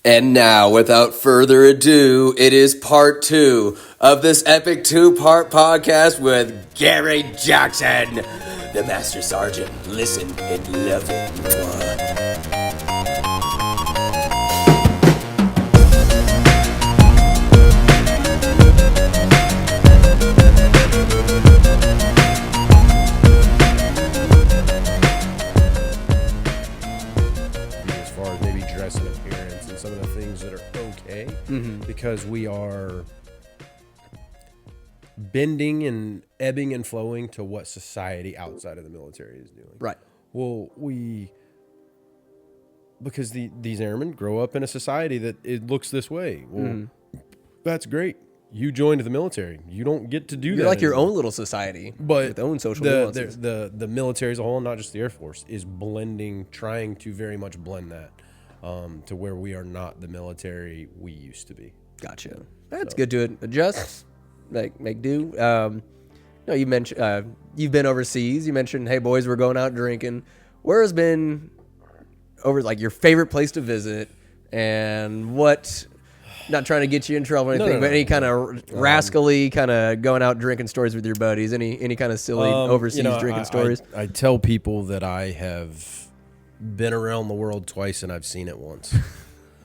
And now, without further ado, it is part 2 of this epic 2-part podcast with Gary Jackson, the Master Sergeant. Listen and love it. As far as maybe dress and appearance and some of the things that are okay, because we are bending and ebbing and flowing to what society outside of the military is doing. Right. Well, because these airmen grow up in a society that it looks this way. Well, that's great. You joined the military. You don't get to do that. You're like your anymore. own little society, But with own social nuances. the military as a whole, not just the Air Force, is trying to very much blend that to where we are not the military we used to be. Gotcha. That's good to adjust, make do. You mentioned you've been overseas. You mentioned, hey boys, we're going out drinking. Where has been like your favorite place to visit, and what? Not trying to get you in trouble or anything, but any kind of rascally kind of going out drinking stories with your buddies. Any kind of silly overseas drinking stories. I tell people that I have been around the world twice and I've seen it once.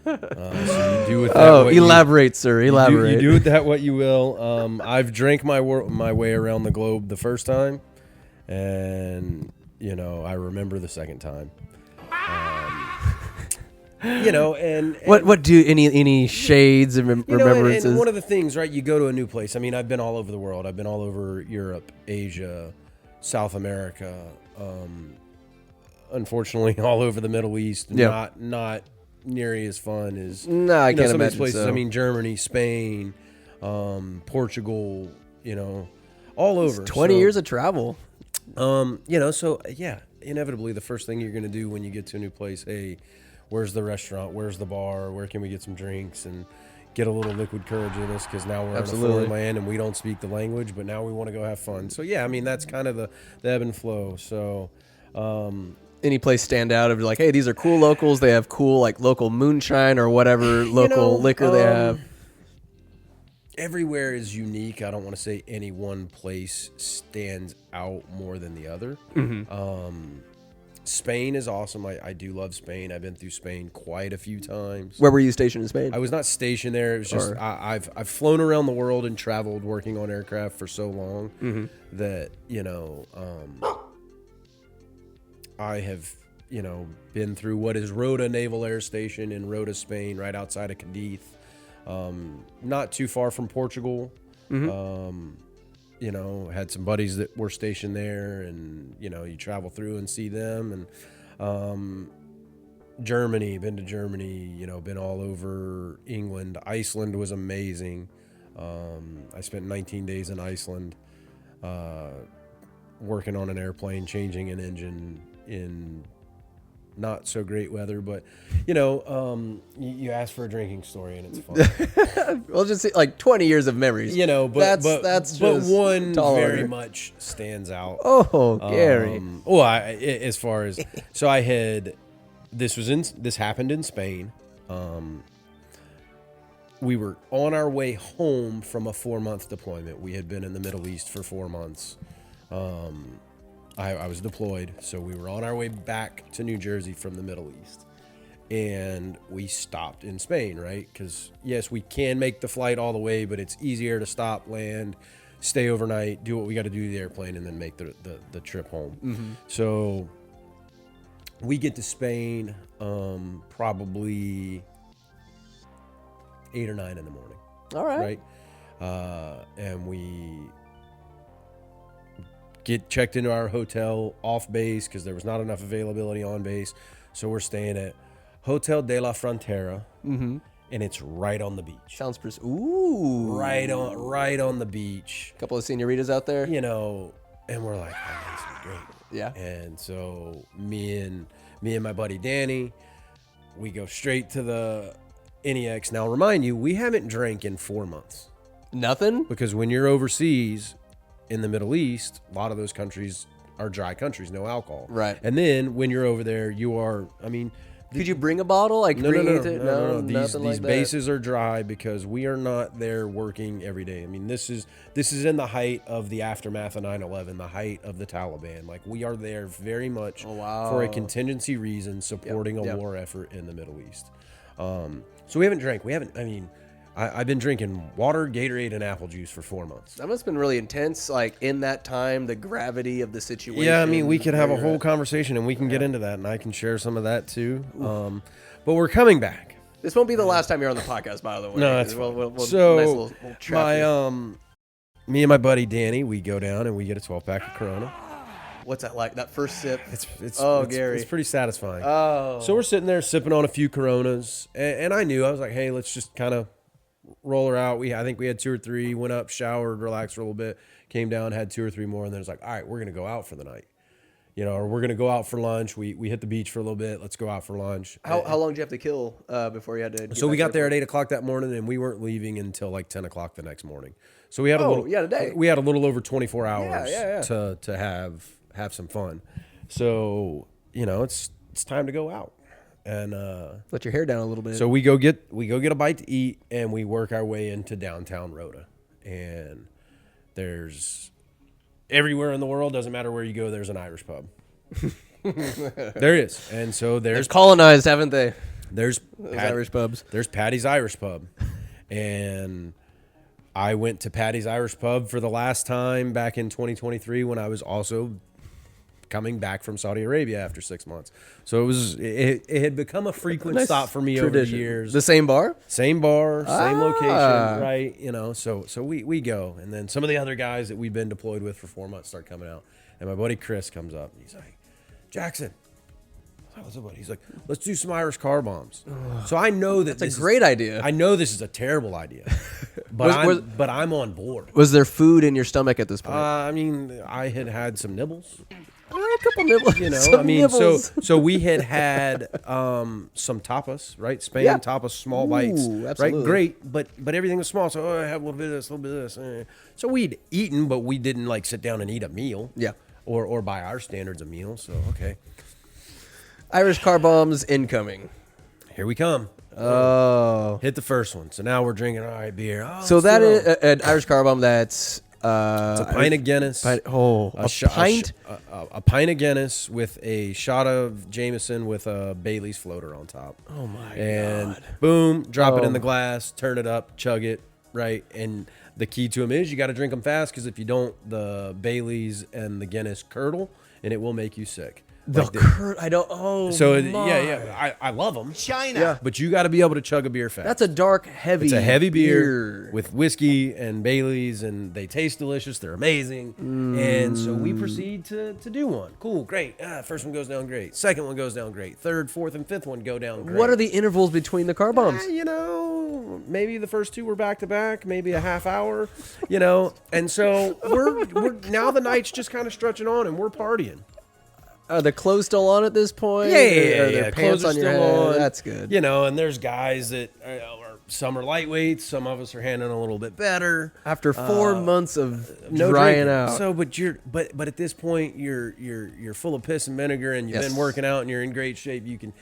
So you do with that. Elaborate, sir. Elaborate. You do with that what you will. I've drank my way around the globe the first time, and I remember the second time. And what do any shades and remembrances? And one of the things, right? You go to a new place. I mean, I've been all over the world. I've been all over Europe, Asia, South America. Unfortunately, all over the Middle East. Yeah. Not nearly as fun as I can't some of these imagine. places. So. I mean, Germany, Spain, Portugal. All over. 20 years of travel. Inevitably, the first thing you're going to do when you get to a new place, hey, where's the restaurant? Where's the bar? Where can we get some drinks and get a little liquid courage in us? Because now we're in a foreign land and we don't speak the language, but now we want to go have fun. So, that's kind of the ebb and flow. So, any place stand out of like, hey, these are cool locals. They have cool like local moonshine or whatever local liquor they have. Everywhere is unique. I don't want to say any one place stands out more than the other. Spain is awesome. I do love Spain. I've been through Spain quite a few times. Where were you stationed in Spain? I was not stationed there. It was just I've flown around the world and traveled working on aircraft for so long that I have been through what is Rota Naval Air Station in Rota, Spain, right outside of Cadiz, not too far from Portugal. Had some buddies that were stationed there, and you travel through and see them. And Germany, been to Germany, been all over England. Iceland was amazing. I spent 19 days in Iceland working on an airplane, changing an engine in not so great weather, but you ask for a drinking story and it's fun. Well, just say, like 20 years of memories. But that's but just one taller. very much stands out. Oh, Gary. As far as so I had this happened in Spain. We were on our way home from a 4-month deployment. We had been in the Middle East for 4 months. I was deployed, so we were on our way back to New Jersey from the Middle East, and we stopped in Spain, right? Because, yes, we can make the flight all the way, but it's easier to stop, land, stay overnight, do what we got to do to the airplane, and then make the trip home. So we get to Spain probably 8 or 9 in the morning. All right. And we get checked into our hotel off base because there was not enough availability on base. So we're staying at Hotel de la Frontera, and it's right on the beach. Sounds ooh. Right on the beach. Couple of senoritas out there. And we're like, oh, this is great. Yeah. And so me and my buddy Danny, we go straight to the NEX. Now, remind you, we haven't drank in 4 months. Nothing? Because when you're overseas in the Middle East, a lot of those countries are dry countries, no alcohol. Right. And then when you're over there, you are, Could you bring a bottle? Like No. These nothing like that. bases are dry because we are not there working every day. I mean, this is in the height of the aftermath of 9/11, the height of the Taliban. Like, we are there very much for a contingency reason, supporting a war effort in the Middle East. So we haven't drank. I've been drinking water, Gatorade, and apple juice for 4 months. That must have been really intense. Like in that time, the gravity of the situation. Yeah, I mean, we could have a whole conversation, and we can get into that, and I can share some of that too. But we're coming back. This won't be the last time you're on the podcast, by the way. No, that's we'll so. nice little trap Me and my buddy Danny, we go down and we get a 12-pack of Corona. What's that like? That first sip? Gary, it's pretty satisfying. Oh, so we're sitting there sipping on a few Coronas, and I knew, I was like, hey, let's just kind of roll her out. I think we had 2 or 3, went up, showered, relaxed for a little bit, came down, had 2 or 3 more, and then it's like, all right, we're going to go out for the night. Or we're going to go out for lunch. We hit the beach for a little bit. Let's go out for lunch. How long did you have to kill before you had to? So we got there at 8 o'clock that morning, and we weren't leaving until like 10 o'clock the next morning. So we had today. We had a little over 24 hours Yeah. to have some fun. So it's time to go out. And let your hair down a little bit. So we go get a bite to eat, and we work our way into downtown Rhoda. And there's everywhere in the world, doesn't matter where you go, there's an Irish pub. There is. And so they're colonized, haven't they? There's Irish pubs. There's Patty's Irish Pub. And I went to Patty's Irish Pub for the last time back in 2023 when I was also coming back from Saudi Arabia after 6 months. So it had become a frequent stop for me over the years. The same bar? Same bar, same location, right? So we go. And then some of the other guys that we've been deployed with for 4 months start coming out. And my buddy Chris comes up and he's like, Jackson. What's up, buddy? He's like, let's do some Irish car bombs. So I know that's a great idea. I know this is a terrible idea, but I'm on board. Was there food in your stomach at this point? I had some nibbles. A couple nibbles. Nibbles. So we had some tapas, right? Spain tapas, small bites, absolutely. right? Great, but everything was small. So I have a little bit of this, a little bit of this. So we'd eaten, but we didn't like sit down and eat a meal. Yeah. Or by our standards, a meal. So okay. Irish car bombs incoming. Here we come. Oh. Hit the first one. So now we're drinking, all right, beer. Oh, so that is an Irish car bomb that's... it's a pint of Guinness. A pint? A pint of Guinness with a shot of Jameson with a Bailey's floater on top. Oh, my and God. Boom, drop it in the glass, turn it up, chug it, right? And the key to them is you got to drink them fast because if you don't, the Bailey's and the Guinness curdle, and it will make you sick. I don't. Oh, so my. I love them. China. Yeah. But you got to be able to chug a beer fast. That's a dark, heavy. It's a heavy beer with whiskey and Bailey's, and they taste delicious. They're amazing. And so we proceed to do one. Cool, great. First one goes down great. Second one goes down great. Third, fourth, and fifth one go down great. What are the intervals between the car bombs? Maybe the first 2 were back to back, maybe a half hour, And so we're now the night's just kind of stretching on, and we're partying. Are the clothes still on at this point? Yeah. Pants Clothes are on your still head? on. That's good. And there's guys that some are lightweights, some of us are handling a little bit better. After 4 months of No drying drinking. out. So, but at this point you're full of piss and vinegar, and you've been working out, and you're in great shape. You can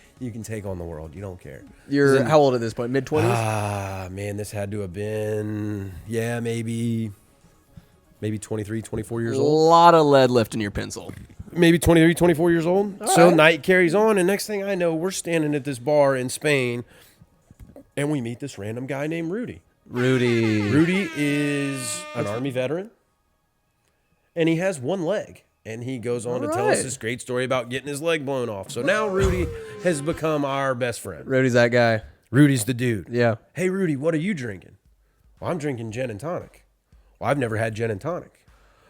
take on the world. You don't care. You're how old at this point? Mid-20s? Man, this had to have been maybe 23, 24 years old. A lot of lead left in your pencil. Maybe 23, 24 years old. All so right. night carries on, and next thing I know, we're standing at this bar in Spain, and we meet this random guy named Rudy. Rudy is an Army veteran, and he has one leg. And he goes on to tell us this great story about getting his leg blown off. So now Rudy has become our best friend. Rudy's that guy. Rudy's the dude. Yeah. Hey, Rudy, what are you drinking? Well, I'm drinking gin and tonic. Well, I've never had gin and tonic.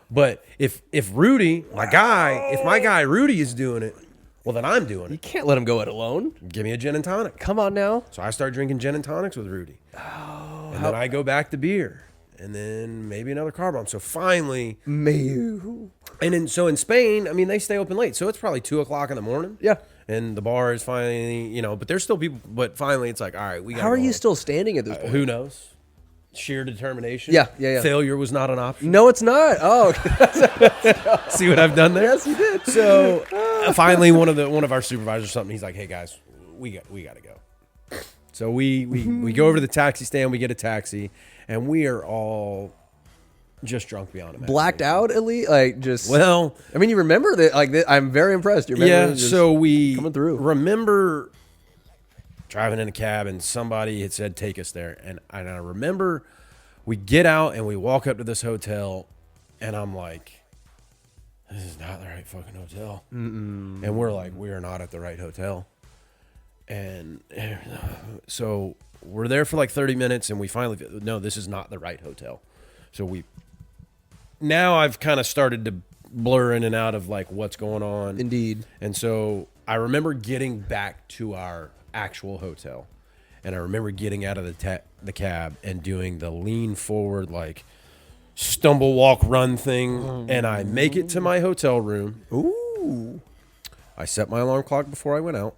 But if Rudy, my guy Rudy is doing it, well, then I'm doing You it. can't let him go it alone. Give me a gin and tonic. Come on now. So I start drinking gin and tonics with Rudy. And then I go back to beer. And then maybe another car bomb. So finally. And in Spain, they stay open late. So it's probably 2 o'clock in the morning. Yeah. And the bar is finally, but there's still people. But finally it's like, all right, we got to How are you still standing at this point? Who knows? Sheer determination. Yeah. Failure was not an option. No, it's not. Oh, See what I've done there? Yes, you did. So finally, one of our supervisors, he's like, "Hey guys, we got to go. So we go over to the taxi stand. We get a taxi, and we are all just drunk beyond imagination. Blacked out, at least, like just. Well, I mean, you remember that? Like, I'm very impressed. Your memory is just so we coming through. remember driving in a cab, and somebody had said, "Take us there," and I remember we get out and we walk up to this hotel, and I'm like, "This is not the right fucking hotel," and we're like, "We are not at the right hotel," and so we're there for like 30 minutes, and we finally no, this is not the right hotel. So now I've kind of started to blur in and out of like what's going on. Indeed. And so I remember getting back to our actual hotel, and I remember getting out of the cab and doing the lean forward, like stumble, walk, run thing. And I make it to my hotel room. Ooh. I set my alarm clock before I went out.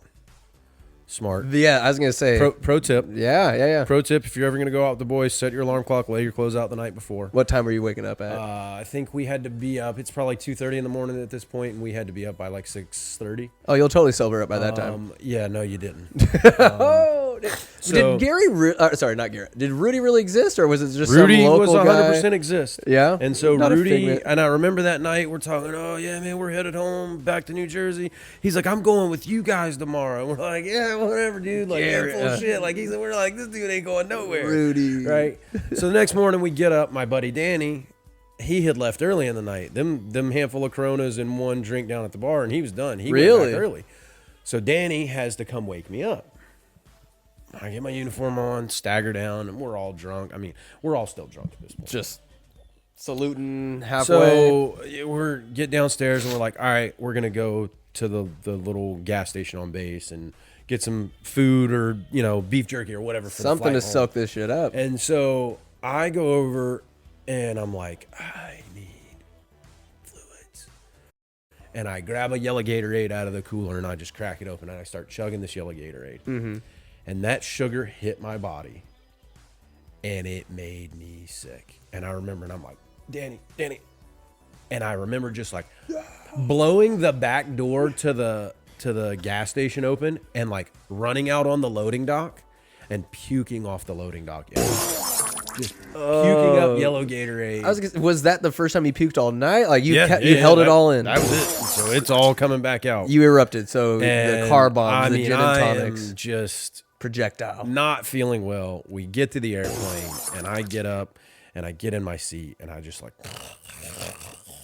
Smart. Yeah, I was going to say. Pro tip. Yeah. Pro tip, if you're ever going to go out with the boys, set your alarm clock, lay your clothes out the night before. What time were you waking up at? I think we had to be up. It's probably 2:30 in the morning at this point, and we had to be up by like 6:30. Oh, you'll totally sober up by that time. Yeah, no, you didn't. Did Gary? Sorry, not Gary. Did Rudy really exist, or was it just Rudy some local was 100% guy? exist. Yeah, and so Not a Rudy figment. and I remember that night we're talking. Oh yeah, man, we're headed home back to New Jersey. He's like, I'm going with you guys tomorrow. And we're like, yeah, whatever, dude. Like, Gary, full shit. Like we're like, this dude ain't going nowhere. Rudy, right? So the next morning we get up. My buddy Danny, he had left early in the night. Them handful of Coronas and one drink down at the bar, and he was done. He went back early. So Danny has to come wake me up. I get my uniform on, stagger down, and we're all drunk. I mean, we're all still drunk at this point. just saluting halfway. So we're get downstairs, and we're like, all right, we're going to go to the little gas station on base and get some food or, beef jerky or whatever. For Something the to flight soak this shit up. And so I go over, and I'm like, I need fluids. And I grab a yellow Gatorade out of the cooler, and I just crack it open, and I start chugging this yellow Gatorade. Mm-hmm. And that sugar hit my body, and it made me sick. And I remember, and I'm like, Danny. And I remember just like blowing the back door to the gas station open and like running out on the loading dock and puking off the loading dock. Just puking up yellow Gatorade. Was that the first time you puked all night? Like you held it all in. That was it. So it's all coming back out. You erupted. So And the car bombs, the I gin and tonics, am just projectile. not feeling well. We get to the airplane, and I get up, and I get in my seat, and I just like...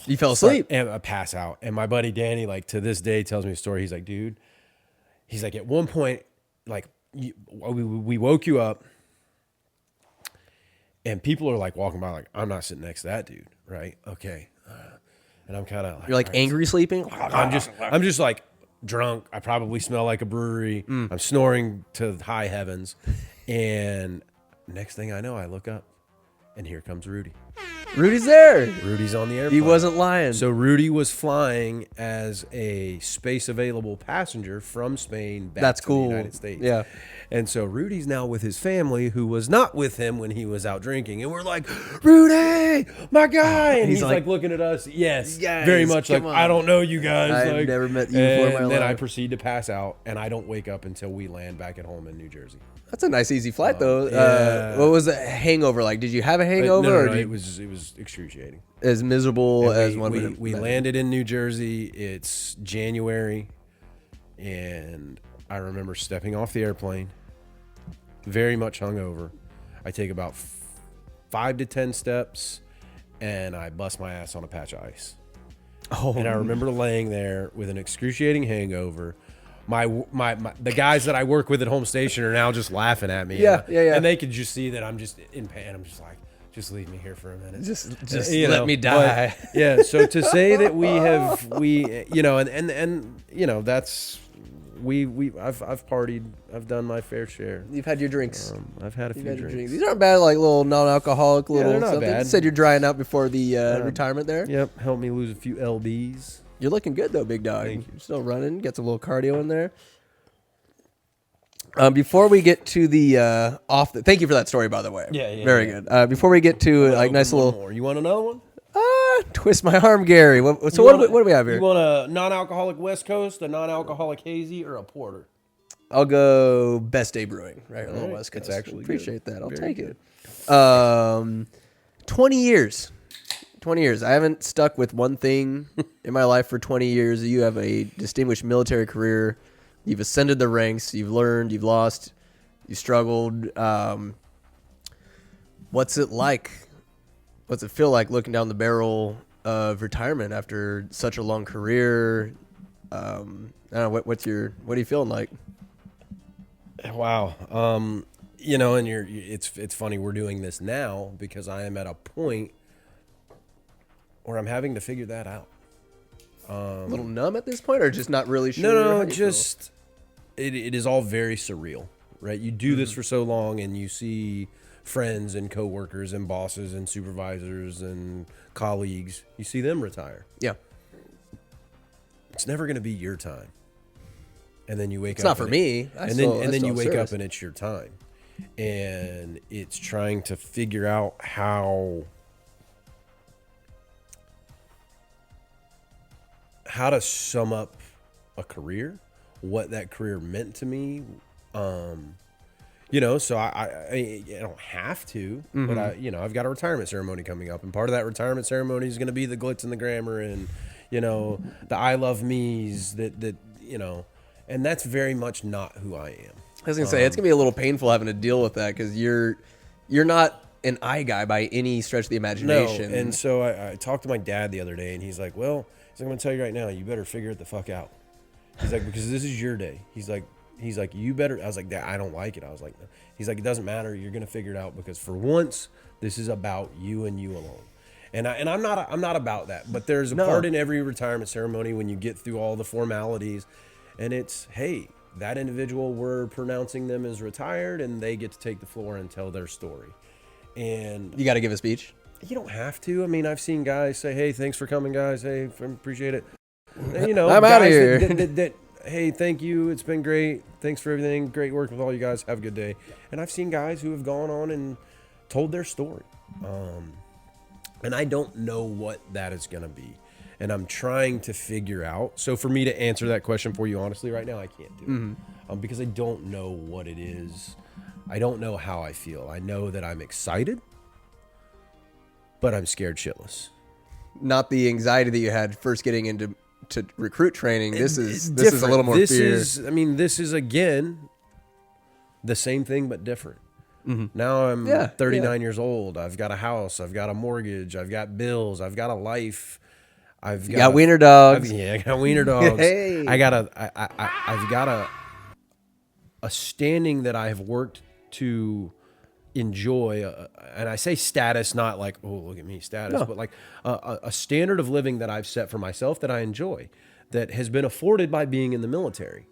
You fell asleep. And I pass out. And my buddy Danny, like, to this day, tells me a story. He's like, dude, he's like, at one point, like, we woke you up, and people are, like, walking by, like, I'm not sitting next to that dude, right? Okay. And I'm kind of... You're, like, angry sleeping? I'm just, like... drunk. I probably smell like a brewery. I'm snoring to high heavens. And next thing I know, I look up, and here comes Rudy. Rudy's there. Rudy's on the airplane. He wasn't lying. So Rudy was flying as a space available passenger from Spain back to the United States. Yeah. And so Rudy's now with his family, who was not with him when he was out drinking. And we're like, Rudy, my guy. And he's like looking at us. Yes. Guys, very much like, on. I don't know you guys. I've never met you before in my And then life. I proceed to pass out, and I don't wake up until we land back at home in New Jersey. That's a nice, easy flight, though. Yeah. What was the hangover like? Did you have a hangover? No, or it was excruciating. as miserable as one would we landed in New Jersey. It's January, and I remember stepping off the airplane, very much hungover. I take about 5 to 10 steps, and I bust my ass on a patch of ice. Oh. And I remember laying there with an excruciating hangover. The guys that I work with at Home Station are now just laughing at me. Yeah. And they could just see that I'm just in pain. I'm just like, just leave me here for a minute. Just let me die. But, yeah. So to say that that's I've partied. I've done my fair share. You've had your drinks. I've had a few drinks. These aren't bad, like little non-alcoholic little they're not something. bad. You said you're drying out before the retirement there. Yep. Helped me lose a few lbs. You're looking good though, big dog. Thank you. You're still running. Get some little cardio in there. Before we get to the thank you for that story, by the way. Yeah. Very good. Before we get to like nice little more. You want another one? twist my arm, Gary. What do we have here? You want a non-alcoholic West Coast, a non-alcoholic hazy, or a porter? I'll go Best Day Brewing, right on the right. West Coast. It's actually Appreciate good. that. I'll Very take it. 20 years. 20 years. I haven't stuck with one thing in my life for 20 years. You have a distinguished military career. You've ascended the ranks. You've learned. You've lost. You struggled. What's it like? What's it feel like looking down the barrel of retirement after such a long career? I don't know. What are you feeling like? Wow. And it's funny we're doing this now because I am at a point where I'm having to figure that out. A little numb at this point, or just not really sure? No, how you just it is all very surreal, right? You do this for so long, and you see friends and coworkers and bosses and supervisors and colleagues. You see them retire. feel? Yeah. It's never going to be your time. And then you wake It's up. not for me. And then you wake up and it's your time. And it's trying to figure out how to sum up a career, what that career meant to me. So I don't have to, but I've got a retirement ceremony coming up, and part of that retirement ceremony is going to be the glitz and the glamour and, the I love me's that and that's very much not who I am. I was gonna say it's gonna be a little painful having to deal with that because you're not an I guy by any stretch of the imagination. No, and so I talked to my dad the other day, and he's like, "Well, I'm gonna tell you right now, you better figure it the fuck out." He's like, "Because this is your day." He's like, "You better." I was like, "Dad, I don't like it." I was like, no. He's like, "It doesn't matter. You're gonna figure it out because for once, this is about you and you alone." And I'm not about that. But there's a part in every retirement ceremony when you get through all the formalities, and it's, hey, that individual, we're pronouncing them as retired, and they get to take the floor and tell their story. And you got to give a speech. you don't have to. I mean, I've seen guys say, "Hey, thanks for coming, guys. Hey, appreciate it." And, I'm out of here. That, hey, thank you. It's been great. Thanks for everything. Great work with all you guys. Have a good day. And I've seen guys who have gone on and told their story. And I don't know what that is going to be. And I'm trying to figure out. So for me to answer that question for you honestly right now, I can't do it. Because I don't know what it is. I don't know how I feel. I know that I'm excited, but I'm scared shitless. Not the anxiety that you had first getting into recruit training. This is a different. little more fear. This is again the same thing but different. Now I'm 39 years old. I've got a house. I've got a mortgage. I've got bills. I've got a life. I've got wiener dogs. I got wiener dogs. Hey. I've got a standing that I have worked to enjoy, and I say status, not like, oh, look at me, status, but like a standard of living that I've set for myself that I enjoy, that has been afforded by being in the military.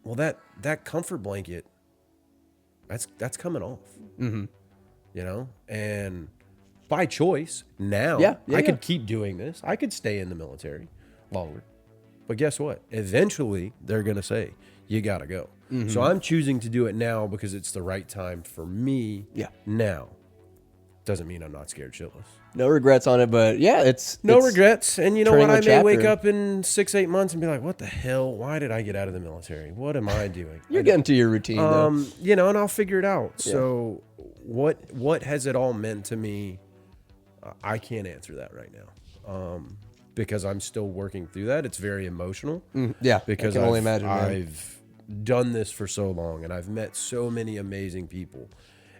Well, that comfort blanket, that's coming off, and by choice now, I could keep doing this. I could stay in the military longer, but guess what? Eventually, they're gonna say you gotta go. So I'm choosing to do it now because it's the right time for me. Yeah. Now. Doesn't mean I'm not scared shitless. No regrets on it, but it's regrets. And you know what? I may wake chapter. up in 6-8 months and be like, what the hell? Why did I get out of the military? What am I doing? You're getting to your routine, though. And I'll figure it out. Yeah. So what has it all meant to me? I can't answer that right now. Because I'm still working through that. It's very emotional. Because I can only imagine. I've done this for so long, and I've met so many amazing people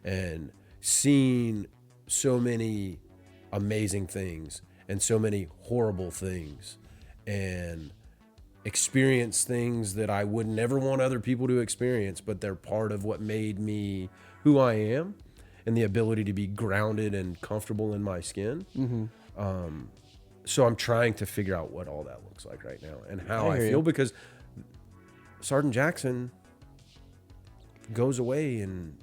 and seen so many amazing things and so many horrible things and experienced things that I would never want other people to experience, but they're part of what made me who I am and the ability to be grounded and comfortable in my skin. So I'm trying to figure out what all that looks like right now and how I feel, because Sergeant Jackson goes away in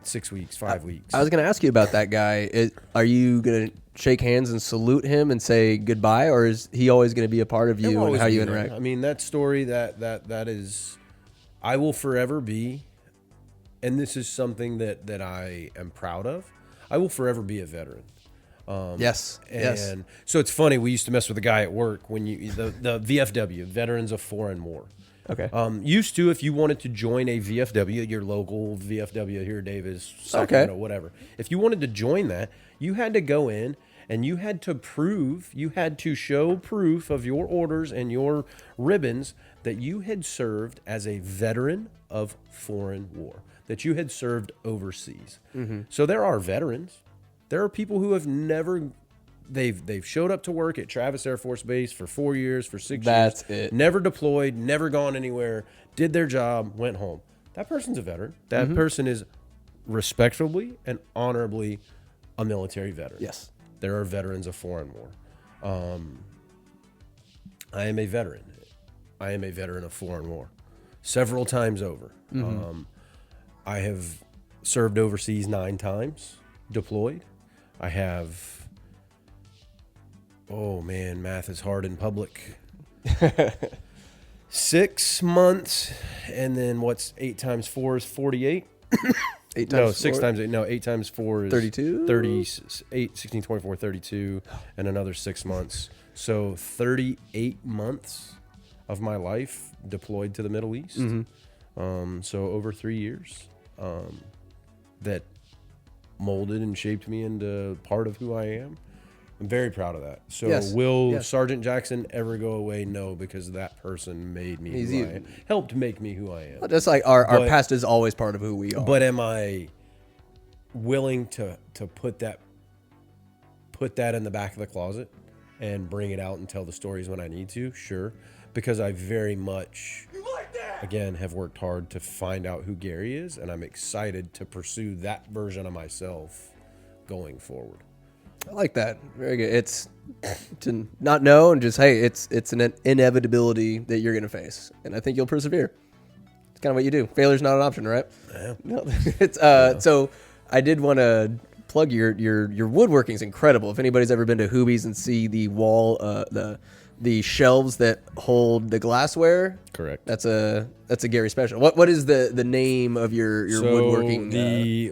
6 weeks, 5 weeks. I was gonna ask you about that guy. Are you gonna shake hands and salute him and say goodbye, or is he always gonna be a part of you and how you interact? I mean, that story that is, I will forever be, and this is something that I am proud of. I will forever be a veteran. Yes. So it's funny. We used to mess with a guy at work when the VFW, Veterans of Foreign War, Okay. Used to, if you wanted to join a VFW, your local VFW here, Davis, Sacramento, whatever. If you wanted to join that, you had to go in and you had to show proof of your orders and your ribbons that you had served as a veteran of foreign war, that you had served overseas. So there are veterans. There are people who have never, they've showed up to work at Travis Air Force Base for 4 years, for 6 years. That's it. Never deployed, never gone anywhere, did their job, went home. That person's a veteran. That person is respectably and honorably a military veteran. Yes. There are veterans of foreign war. I am a veteran. I am a veteran of foreign war several times over. I have served overseas 9 times, deployed. I have, oh man, math is hard in public. 6 months, and then what's 8 times 4 is 48? 8 times No, 4? 6 times 8. No, 8 times 4 is 32? 38, 16, 24, 32, and another 6 months. So 38 months of my life deployed to the Middle East. So over 3 years that molded and shaped me into part of who I am. I'm very proud of that. So will Sergeant Jackson ever go away? No, because that person made me who I am. Helped make me who I am. Just like our past is always part of who we are. But am I willing to put that in the back of the closet and bring it out and tell the stories when I need to? Sure. Because I very much, again, have worked hard to find out who Gary is, and I'm excited to pursue that version of myself going forward. I like that. Very good. It's to not know and just, hey, it's an inevitability that you're going to face. And I think you'll persevere. It's kind of what you do. Failure's not an option, right? Yeah. No, it's, so I did want to plug your woodworking's incredible. If anybody's ever been to Hoobies and see the wall, the shelves that hold the glassware. Correct. That's a Gary special. What is the name of your woodworking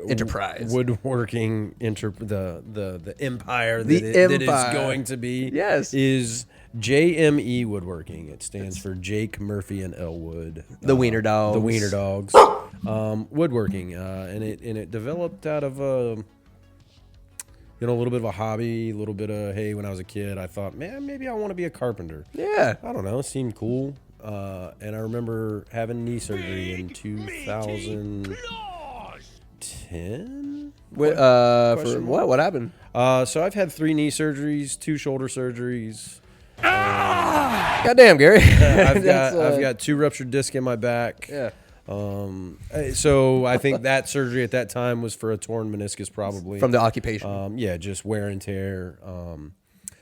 enterprise? Woodworking the empire that it is going to be is JME Woodworking. It stands for Jake, Murphy, and Elwood. The Wiener Dogs. The Wiener Dogs. Woodworking, and it developed out of a little bit of a hobby, a little bit of, hey, when I was a kid, I thought, man, maybe I want to be a carpenter. Yeah. I don't know. It seemed cool. And I remember having knee surgery in 2010. For what? What happened? So I've had 3 knee surgeries, 2 shoulder surgeries. Goddamn, Gary. I've got 2 ruptured discs in my back. Yeah. So I think that surgery at that time was for a torn meniscus, probably from the occupation. Just wear and tear.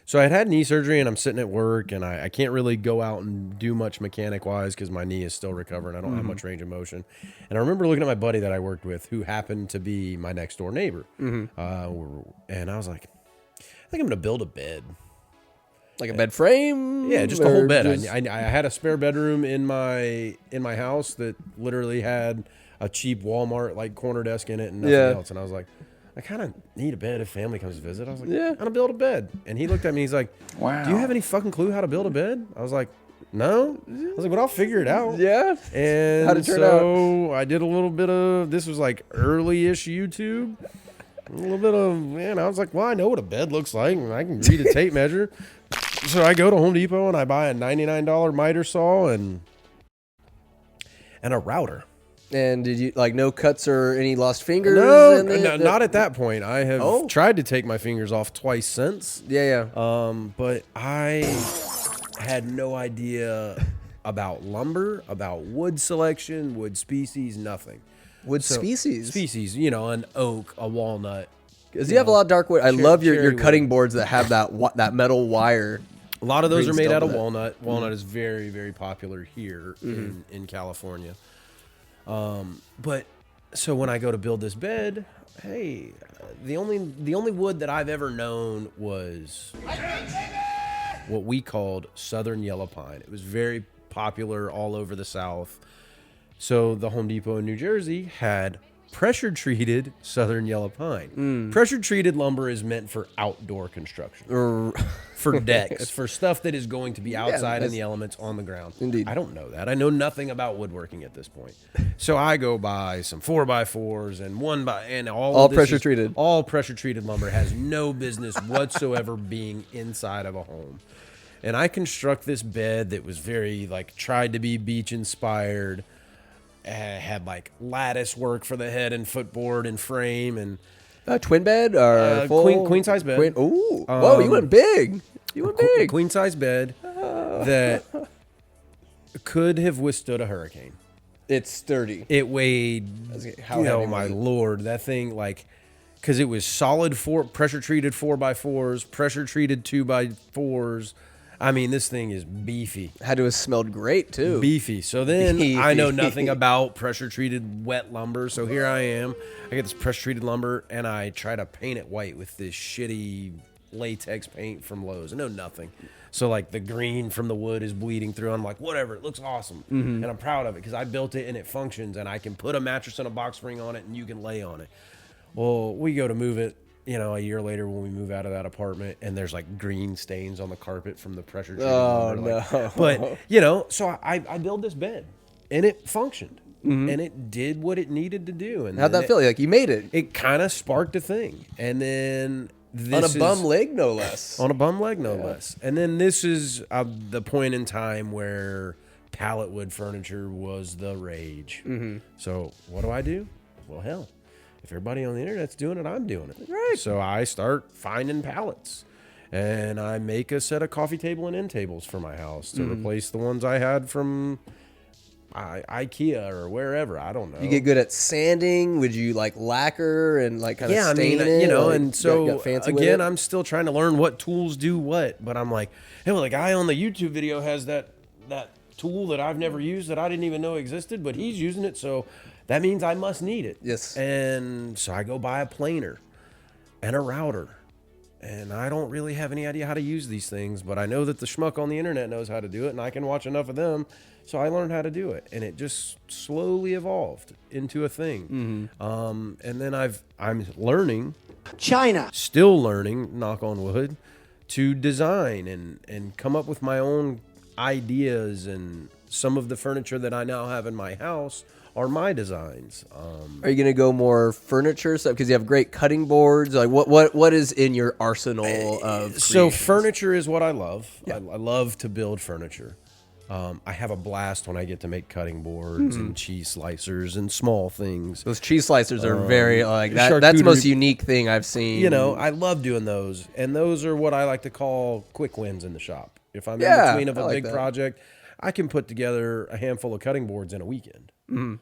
So I had knee surgery, and I'm sitting at work, and I can't really go out and do much mechanic wise because my knee is still recovering. I don't have much range of motion. And I remember looking at my buddy that I worked with, who happened to be my next door neighbor, and I was like, I think I'm gonna build a bed. Like a bed frame? Yeah, just a whole bed. I had a spare bedroom in my house that literally had a cheap Walmart like corner desk in it and nothing else. And I was like, I kind of need a bed if family comes to visit. I was like, I'm gonna build a bed. And he looked at me. He's like, wow. Do you have any fucking clue how to build a bed? I was like, no. I was like, but I'll figure it out. Yeah. And how'd it turn out? I did a little bit of, this was like early-ish YouTube. A little bit of, I was like, well, I know what a bed looks like. I can read a tape measure. So I go to Home Depot and I buy a $99 miter saw and a router. And did you, like, no cuts or any lost fingers? No, not at that point. I have tried to take my fingers off twice since. Yeah. But I had no idea about lumber, about wood selection, wood species, nothing. Species? Species, an oak, a walnut. Because you have a lot of dark wood. I love your cutting boards that have that metal wire. A lot of those are made out of walnut. Walnut is very, very popular here in California. But so when I go to build this bed, hey, the only wood that I've ever known was what we called Southern Yellow Pine. It was very popular all over the South. So the Home Depot in New Jersey had pressure treated southern yellow pine. Pressure treated lumber is meant for outdoor construction. For decks, for stuff that is going to be outside in the elements on the ground. Indeed. I don't know that. I know nothing about woodworking at this point. So I go buy some 4x4s and all pressure treated. All pressure treated lumber has no business whatsoever being inside of a home. And I construct this bed that was very tried to be beach inspired. Had lattice work for the head and footboard and frame and twin bed or full queen size bed. Ooh, whoa! You went big. You went big. Queen size bed that could have withstood a hurricane. It's sturdy. It weighed. How heavy my was it? lord, that thing because it was solid pressure treated 4x4s, pressure treated 2x4s. I mean, this thing is beefy. Had to have smelled great too. Beefy. So then I know nothing about pressure treated wet lumber. So here I am. I get this pressure treated lumber and I try to paint it white with this shitty latex paint from Lowe's. I know nothing. So the green from the wood is bleeding through. I'm like, whatever, it looks awesome. And I'm proud of it because I built it and it functions and I can put a mattress and a box spring on it and you can lay on it. Well, we go to move it. A year later when we move out of that apartment and there's green stains on the carpet from the pressure treated lumber. No. But, so I built this bed and it functioned and it did what it needed to do. And How'd that feel? You made it. It kind of sparked a thing. And then On a bum leg, no less. On a bum leg, no less. And then this is the point in time where pallet wood furniture was the rage. So what do? Well, hell. If everybody on the internet's doing it, I'm doing it. Right. So I start finding pallets. And I make a set of coffee table and end tables for my house to replace the ones I had from IKEA or wherever. I don't know. You get good at sanding? Would you lacquer and kind of stain it? And so got fancy with again, it? I'm still trying to learn what tools do what. But I'm like, hey, well, the guy on the YouTube video has that tool that I've never used that I didn't even know existed, but he's using it, so that means I must need it. Yes. And so I go buy a planer and a router. And I don't really have any idea how to use these things, but I know that the schmuck on the internet knows how to do it, and I can watch enough of them, so I learned how to do it. And it just slowly evolved into a thing. And then I'm learning, still learning, knock on wood, to design and come up with my own ideas. And some of the furniture that I now have in my house are my designs. Are you going to go more furniture stuff? Because you have great cutting boards. What is in your arsenal of So creations? furniture is what I love. Yeah. I love to build furniture. I have a blast when I get to make cutting boards and cheese slicers and small things. Those cheese slicers are very that. That's the most unique thing I've seen. I love doing those. And those are what I like to call quick wins in the shop. If I'm in between of a big project, I can put together a handful of cutting boards in a weekend. Then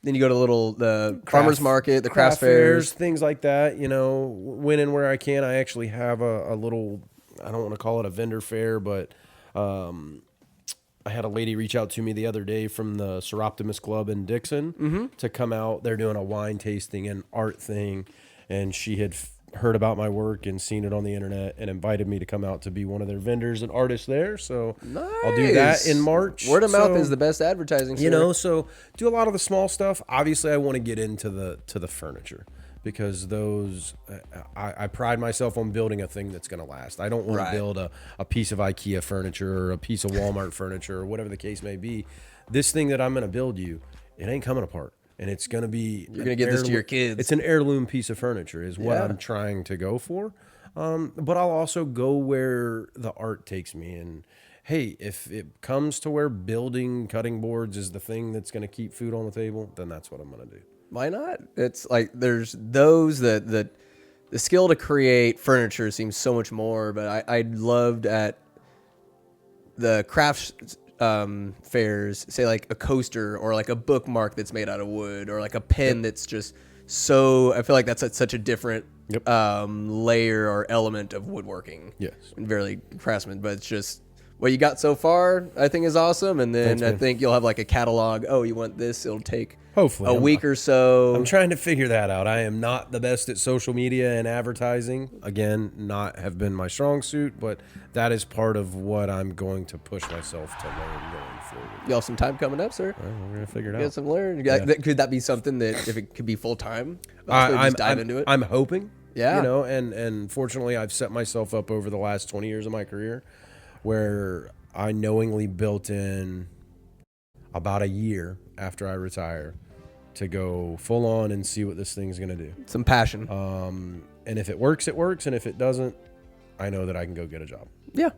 you go to the farmer's market, the craft fairs. Things like that. When and where I can. I actually have a little, I don't want to call it a vendor fair, but I had a lady reach out to me the other day from the Seroptimus Club in Dixon to come out. They're doing a wine tasting and art thing, and she had heard about my work and seen it on the internet and invited me to come out to be one of their vendors and artists there. So I'll do that in March. Word of mouth is the best advertising. So do a lot of the small stuff. Obviously, I want to get into the furniture because those I pride myself on building a thing that's going to last. I don't want to build a piece of IKEA furniture or a piece of Walmart furniture or whatever the case may be. This thing that I'm going to build it ain't coming apart. And it's going to be... You're going to give this to your kids. It's an heirloom piece of furniture is what I'm trying to go for. But I'll also go where the art takes me. And, hey, if it comes to where building cutting boards is the thing that's going to keep food on the table, then that's what I'm going to do. Why not? It's there's those that the skill to create furniture seems so much more. But I loved at the crafts... fairs, say a coaster or a bookmark that's made out of wood or a pen that's just so. I feel like that's such a different layer or element of woodworking. Yes, and very craftsman, but it's just what you got so far, I think is awesome. And then Thanks, I man. think you'll have like a catalog. Oh, you want this? It'll take Hopefully a week or so. I'm trying to figure that out. I am not the best at social media and advertising. Again, not have been my strong suit, but that is part of what I'm going to push myself to learn going forward. You have some time coming up, sir. Well, we're gonna figure it Get out. some learn. Could that be something that if it could be full time, I'm, dive into it? I'm hoping. Yeah. You know, and fortunately, I've set myself up over the last 20 years of my career where I knowingly built in about a year after I retire to go full on and see what this thing's going to do. Some passion. And if it works, it works. And if it doesn't, I know that I can go get a job. Yeah.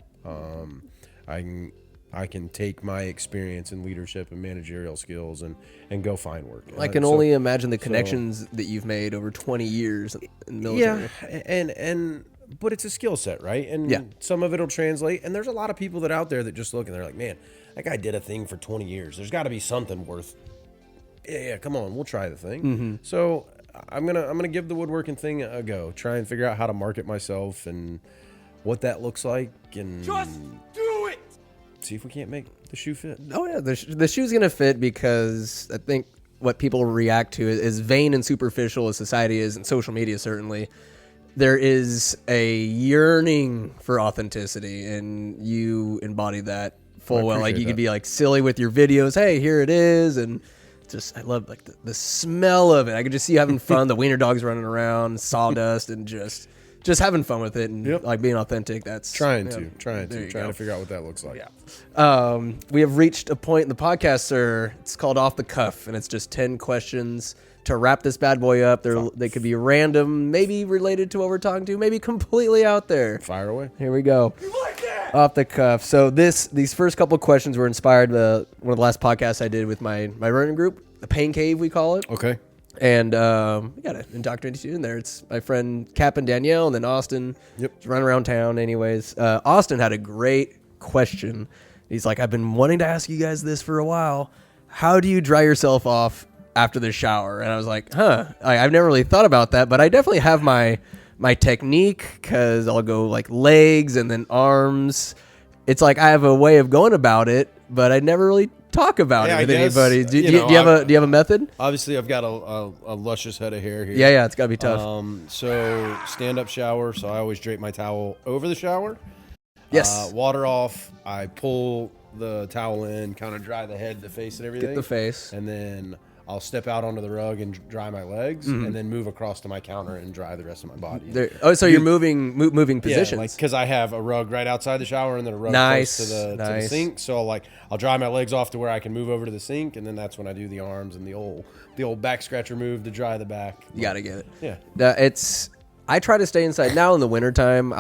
I can take my experience in leadership and managerial skills and go find work. I can only imagine the connections that you've made over 20 years in the military. Yeah, but it's a skill set, right? And some of it'll translate. And there's a lot of people that out there that just look and they're like, man, that guy did a thing for 20 years. There's got to be something worth. Yeah, come on, we'll try the thing. Mm-hmm. So I'm gonna give the woodworking thing a go. Try and figure out how to market myself and what that looks like, and Just do it! see if we can't make the shoe fit. Oh, yeah. The shoe's going to fit because I think what people react to is vain and superficial as society is, and social media certainly. There is a yearning for authenticity, and you embody that full well. Like, you could be like silly with your videos. Hey, here it is. And just, I love like the smell of it. I could just see you having fun. The wiener dogs running around, sawdust, and just having fun with it and like being authentic. That's trying to figure out what that looks like. Yeah. We have reached a point in the podcast, sir. It's called Off the Cuff, and it's just 10 questions to wrap this bad boy up. They could be random, maybe related to what we're talking to, maybe completely out there. Fire away. Here we go. Off the cuff. So these first couple questions were inspired by one of the last podcasts I did with my running group, the Pain Cave, we call it. Okay. And we got to indoctrinate you in there. It's my friend Cap and Danielle, and then Austin. Yep. Running around town anyways. Austin had a great question. He's like, I've been wanting to ask you guys this for a while. How do you dry yourself off after the shower? And I was like, I've never really thought about that, but I definitely have my technique, because I'll go like legs and then arms. It's like I have a way of going about it, but I never really talk about it with anybody. Do you have a method? Obviously, I've got a luscious head of hair here. Yeah, it's got to be tough. So stand-up shower, so I always drape my towel over the shower. Yes. Water off. I pull the towel in, kind of dry the head, the face, and everything. Get the face. And then I'll step out onto the rug and dry my legs, and then move across to my counter and dry the rest of my body. So you're moving positions. Yeah, like, because I have a rug right outside the shower and then a rug close to the sink. So I'll dry my legs off to where I can move over to the sink, and then that's when I do the arms and the old back scratcher move to dry the back. You got to get it. Yeah. I try to stay inside. Now in the wintertime,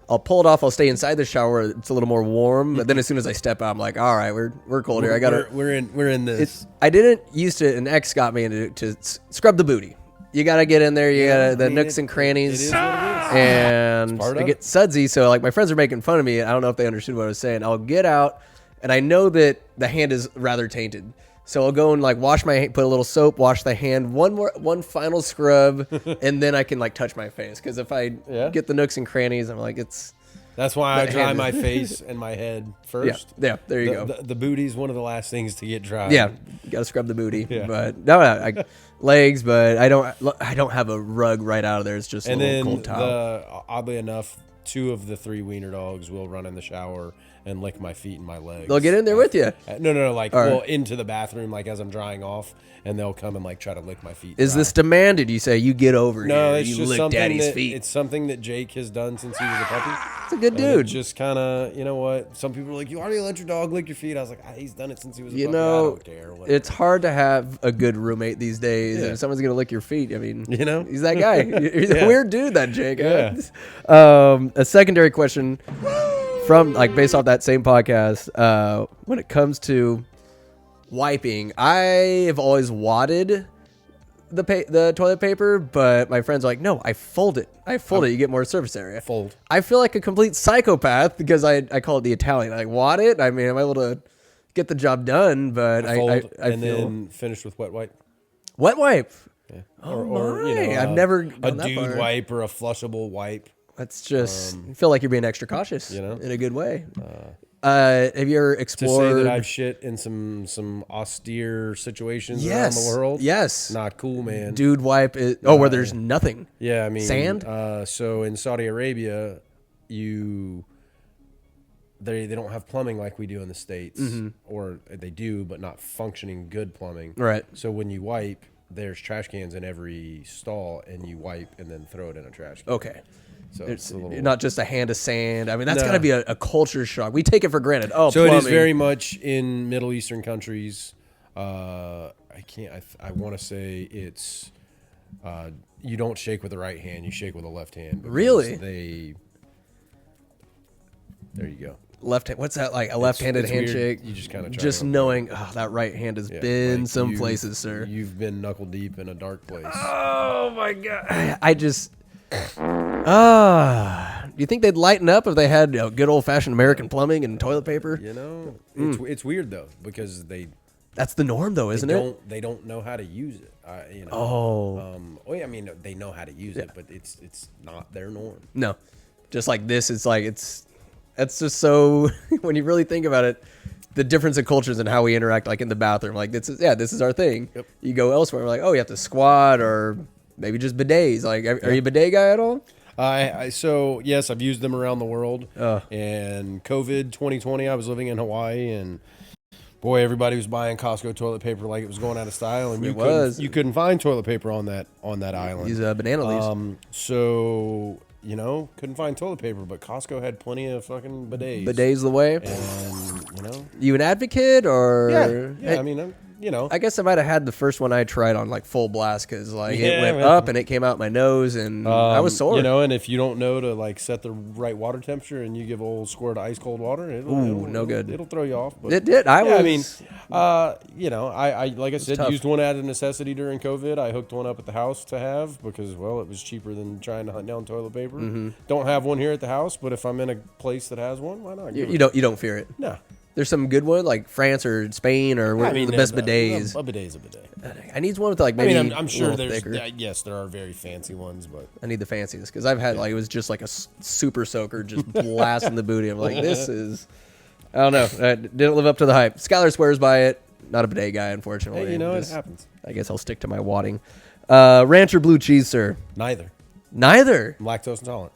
I'll pull it off. I'll stay inside the shower. It's a little more warm. But then as soon as I step out, I'm like, all right, we're cold here. We're in this. I didn't used to. An ex got me into to scrub the booty. You got to get in there. You got the nooks and crannies. It is what it is. And it gets sudsy. So like my friends are making fun of me. I don't know if they understood what I was saying. I'll get out, and I know that the hand is rather tainted. So I'll go and like wash my hand, put a little soap, wash the hand, one final scrub, and then I can like touch my face. Because if I get the nooks and crannies, I'm like, that's why I dry my face and my head first. Yeah, there you go. The booty's one of the last things to get dry. Yeah, you got to scrub the booty. Yeah. But no, legs, but I don't have a rug right out of there. It's just a little cold towel. Oddly enough, 2 of the 3 wiener dogs will run in the shower and lick my feet and my legs. They'll get in there with you. No, well, into the bathroom, like as I'm drying off, and they'll come and like try to lick my feet. Is this demanded? You say you get over no, here. It's You just lick something daddy's feet. It's something that Jake has done since he was a puppy. It's a good And dude. it just kind of, you know what? Some people are like, you already let your dog lick your feet. I was like, he's done it since he was a puppy. I don't care. Whatever. It's hard to have a good roommate these days. And if someone's gonna lick your feet, I mean, he's that guy. He's a weird dude, that Jake. Yeah. A secondary question from like based off that same podcast. When it comes to wiping, I have always wadded the toilet paper, but my friends are like, no, I fold it. You get more surface area. Fold. I feel like a complete psychopath because I call it the Italian. I wad it. I mean, I'm able to get the job done, but I feel then finish with wet wipe. Wet wipe. Yeah. Oh, or I've never a gone that dude far. wipe or a flushable wipe. That's just you feel like you're being extra cautious, You know? in a good way. Have you ever To explored? say that I've shit in some austere situations around Yes. the world, Yes. not cool, man. Dude wipe it. Oh, where there's nothing. Yeah, I mean, Sand? So in Saudi Arabia, they don't have plumbing like we do in the States, or they do, but not functioning good plumbing. Right. So when you wipe, there's trash cans in every stall, and you wipe and then throw it in a trash can. Okay. So It's a little. not just a hand of sand. I mean, that's No. got to be a culture shock. We take it for granted. Oh, So plumbing. it is very much in Middle Eastern countries. I want to say it's. You don't shake with the right hand. You shake with the left hand. because Really? There you go. left hand. What's that like? A left-handed it's weird. handshake. You just kinda try just to- knowing that right hand has Yeah, been like some you- places, sir. You've been knuckle deep in a dark place. Oh my god! I just do you think they'd lighten up if they had good old-fashioned American plumbing and toilet paper? You know, it's weird though because That's the norm, though, isn't it? they don't know how to use it. I mean, they know how to use it, but it's not their norm. No, just like this, it's just so when you really think about it, the difference in cultures and how we interact, like in the bathroom, like this is our thing. Yep. You go elsewhere, we're like, oh, you have to squat or maybe just bidets. Like, are you a bidet guy at all? So yes, I've used them around the world. And COVID 2020, I was living in Hawaii, and boy, everybody was buying Costco toilet paper like it was going out of style, and you couldn't find toilet paper on that island. Use banana leaves. So couldn't find toilet paper, but Costco had plenty of fucking bidets. Bidets the way. And You an advocate or? yeah. I mean, I guess I might have had the first one I tried on like full blast because it Yeah, went man. up and it came out my nose and I was sore. and if you don't know to like set the right water temperature and you give a whole squirt of ice cold water, no good. It'll throw you off. But It did. I like I said, tough. used one out of necessity during COVID. I hooked one up at the house to have because it was cheaper than trying to hunt down toilet paper. Mm-hmm. Don't have one here at the house, but if I'm in a place that has one, why not? you don't fear it. No. There's some good one like France or Spain or the best bidets. A bidet's a bidet. I need one with like maybe. I'm sure a little there's thicker. yes, there are very fancy ones, but I need the fanciest because I've had it was just like a super soaker just blasting the booty. I'm like, this is. I don't know. Didn't live up to the hype. Skylar swears by it. Not a bidet guy, unfortunately. hey, it happens. I guess I'll stick to my wadding. Ranch or blue cheese, sir? Neither. Neither. I'm lactose intolerant.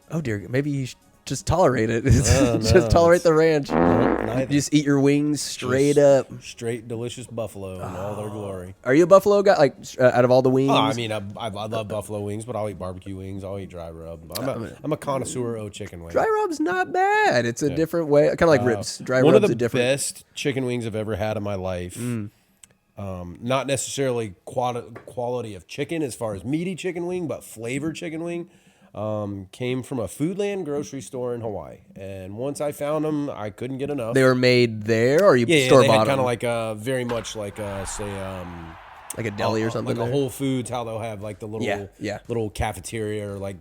Oh dear. Maybe you should just tolerate it. No, Just tolerate the ranch. Neither. Just eat your wings straight up. Straight delicious buffalo in all their glory. Are you a buffalo guy? Like out of all the wings? Oh, I mean, I love buffalo wings, but I'll eat barbecue wings. I'll eat dry rub. I'm a connoisseur of chicken wings. Dry rub's not bad. It's a different way. Kind of like ribs. Dry One rub's of the a different. best chicken wings I've ever had in my life. Not necessarily quality of chicken as far as meaty chicken wing, but flavored chicken wing. Came from a Foodland grocery store in Hawaii, and once I found them, I couldn't get enough. They were made there, or you yeah, store they bought had kind them? of like very much like Like a deli or something. like a there? Whole Foods, how they'll have like the little Yeah. little cafeteria or like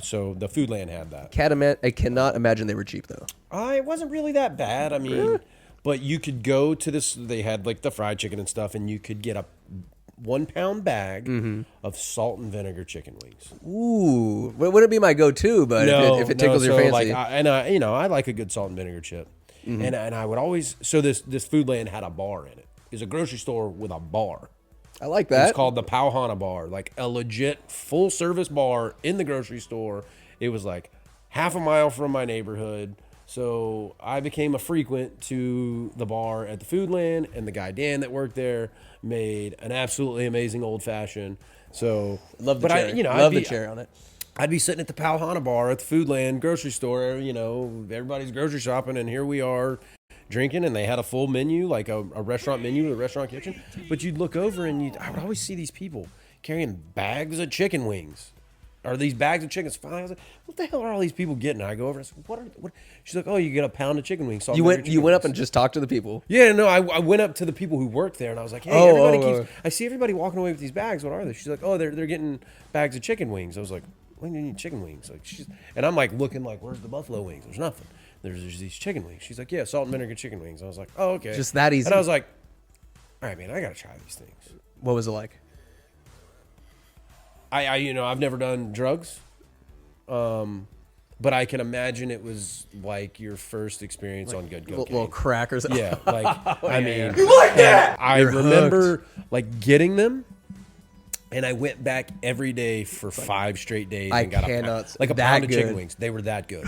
so the Foodland had that. I cannot imagine they were cheap though. It wasn't really that bad. I mean, but you could go to this. They had like the fried chicken and stuff, and you could get a 1 pound bag of salt and vinegar chicken wings. Ooh, it wouldn't be my go-to, but if it tickles your fancy. I like a good salt and vinegar chip, and I would always. So this Foodland had a bar in it. It's a grocery store with a bar. I like that. It's called the Pauhana Bar, like a legit full service bar in the grocery store. It was like half a mile from my neighborhood. So I became a frequent to the bar at the Foodland, and the guy Dan that worked there made an absolutely amazing old fashioned. So Love the cherry. I'd the cherry on it. I'd be sitting at the Pauhana Bar at the Foodland grocery store. Everybody's grocery shopping, and here we are drinking, and they had a full menu, like a restaurant menu with a restaurant kitchen. But you'd look over, and I would always see these people carrying bags of chicken wings. Are these bags of chicken? I was like, what the hell are all these people getting? And I go over and I said, what? She's like, oh, you get a pound of chicken wings. You went up and just talked to the people. Yeah, no, I went up to the people who work there, and I was like, hey, I see everybody walking away with these bags. What are they? She's like, oh, they're getting bags of chicken wings. I was like, when do you need chicken wings? And I'm like looking like, where's the buffalo wings? There's nothing. There's these chicken wings. She's like, yeah, salt and vinegar chicken wings. I was like, oh, okay. Just that easy. And I was like, all right, man, I got to try these things. What was it like? I've never done drugs. But I can imagine it was like your first experience on good cocaine. Little crackers. Yeah, like I mean, You like that? I You're remember like getting them, and I went back every day for 5 straight days. I and got cannot- a that pound of chicken good. wings. They were that good.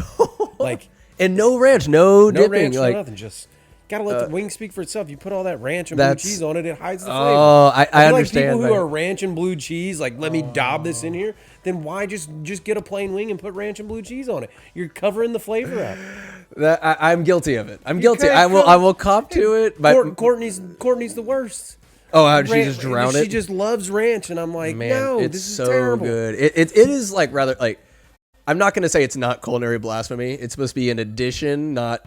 Like And no ranch, no no dipping. ranch, like, no nothing. Just gotta let the wing speak for itself. You put all that ranch and blue That's- cheese on it, it hides the flavor. Oh, I If you understand, Like people who man. are ranch and blue cheese, like let me daub this in here. Then why just get a plain wing and put ranch and blue cheese on it? You're covering the flavor up. I'm guilty of it. I'm guilty. kinda I will cop to it. But Courtney's the worst. oh, how did she Ran- just drown it? She just loves ranch, and I'm like, Man, no, it's this is so terrible. good. It is like rather like. I'm not going to say it's not culinary blasphemy. It's supposed to be an addition, not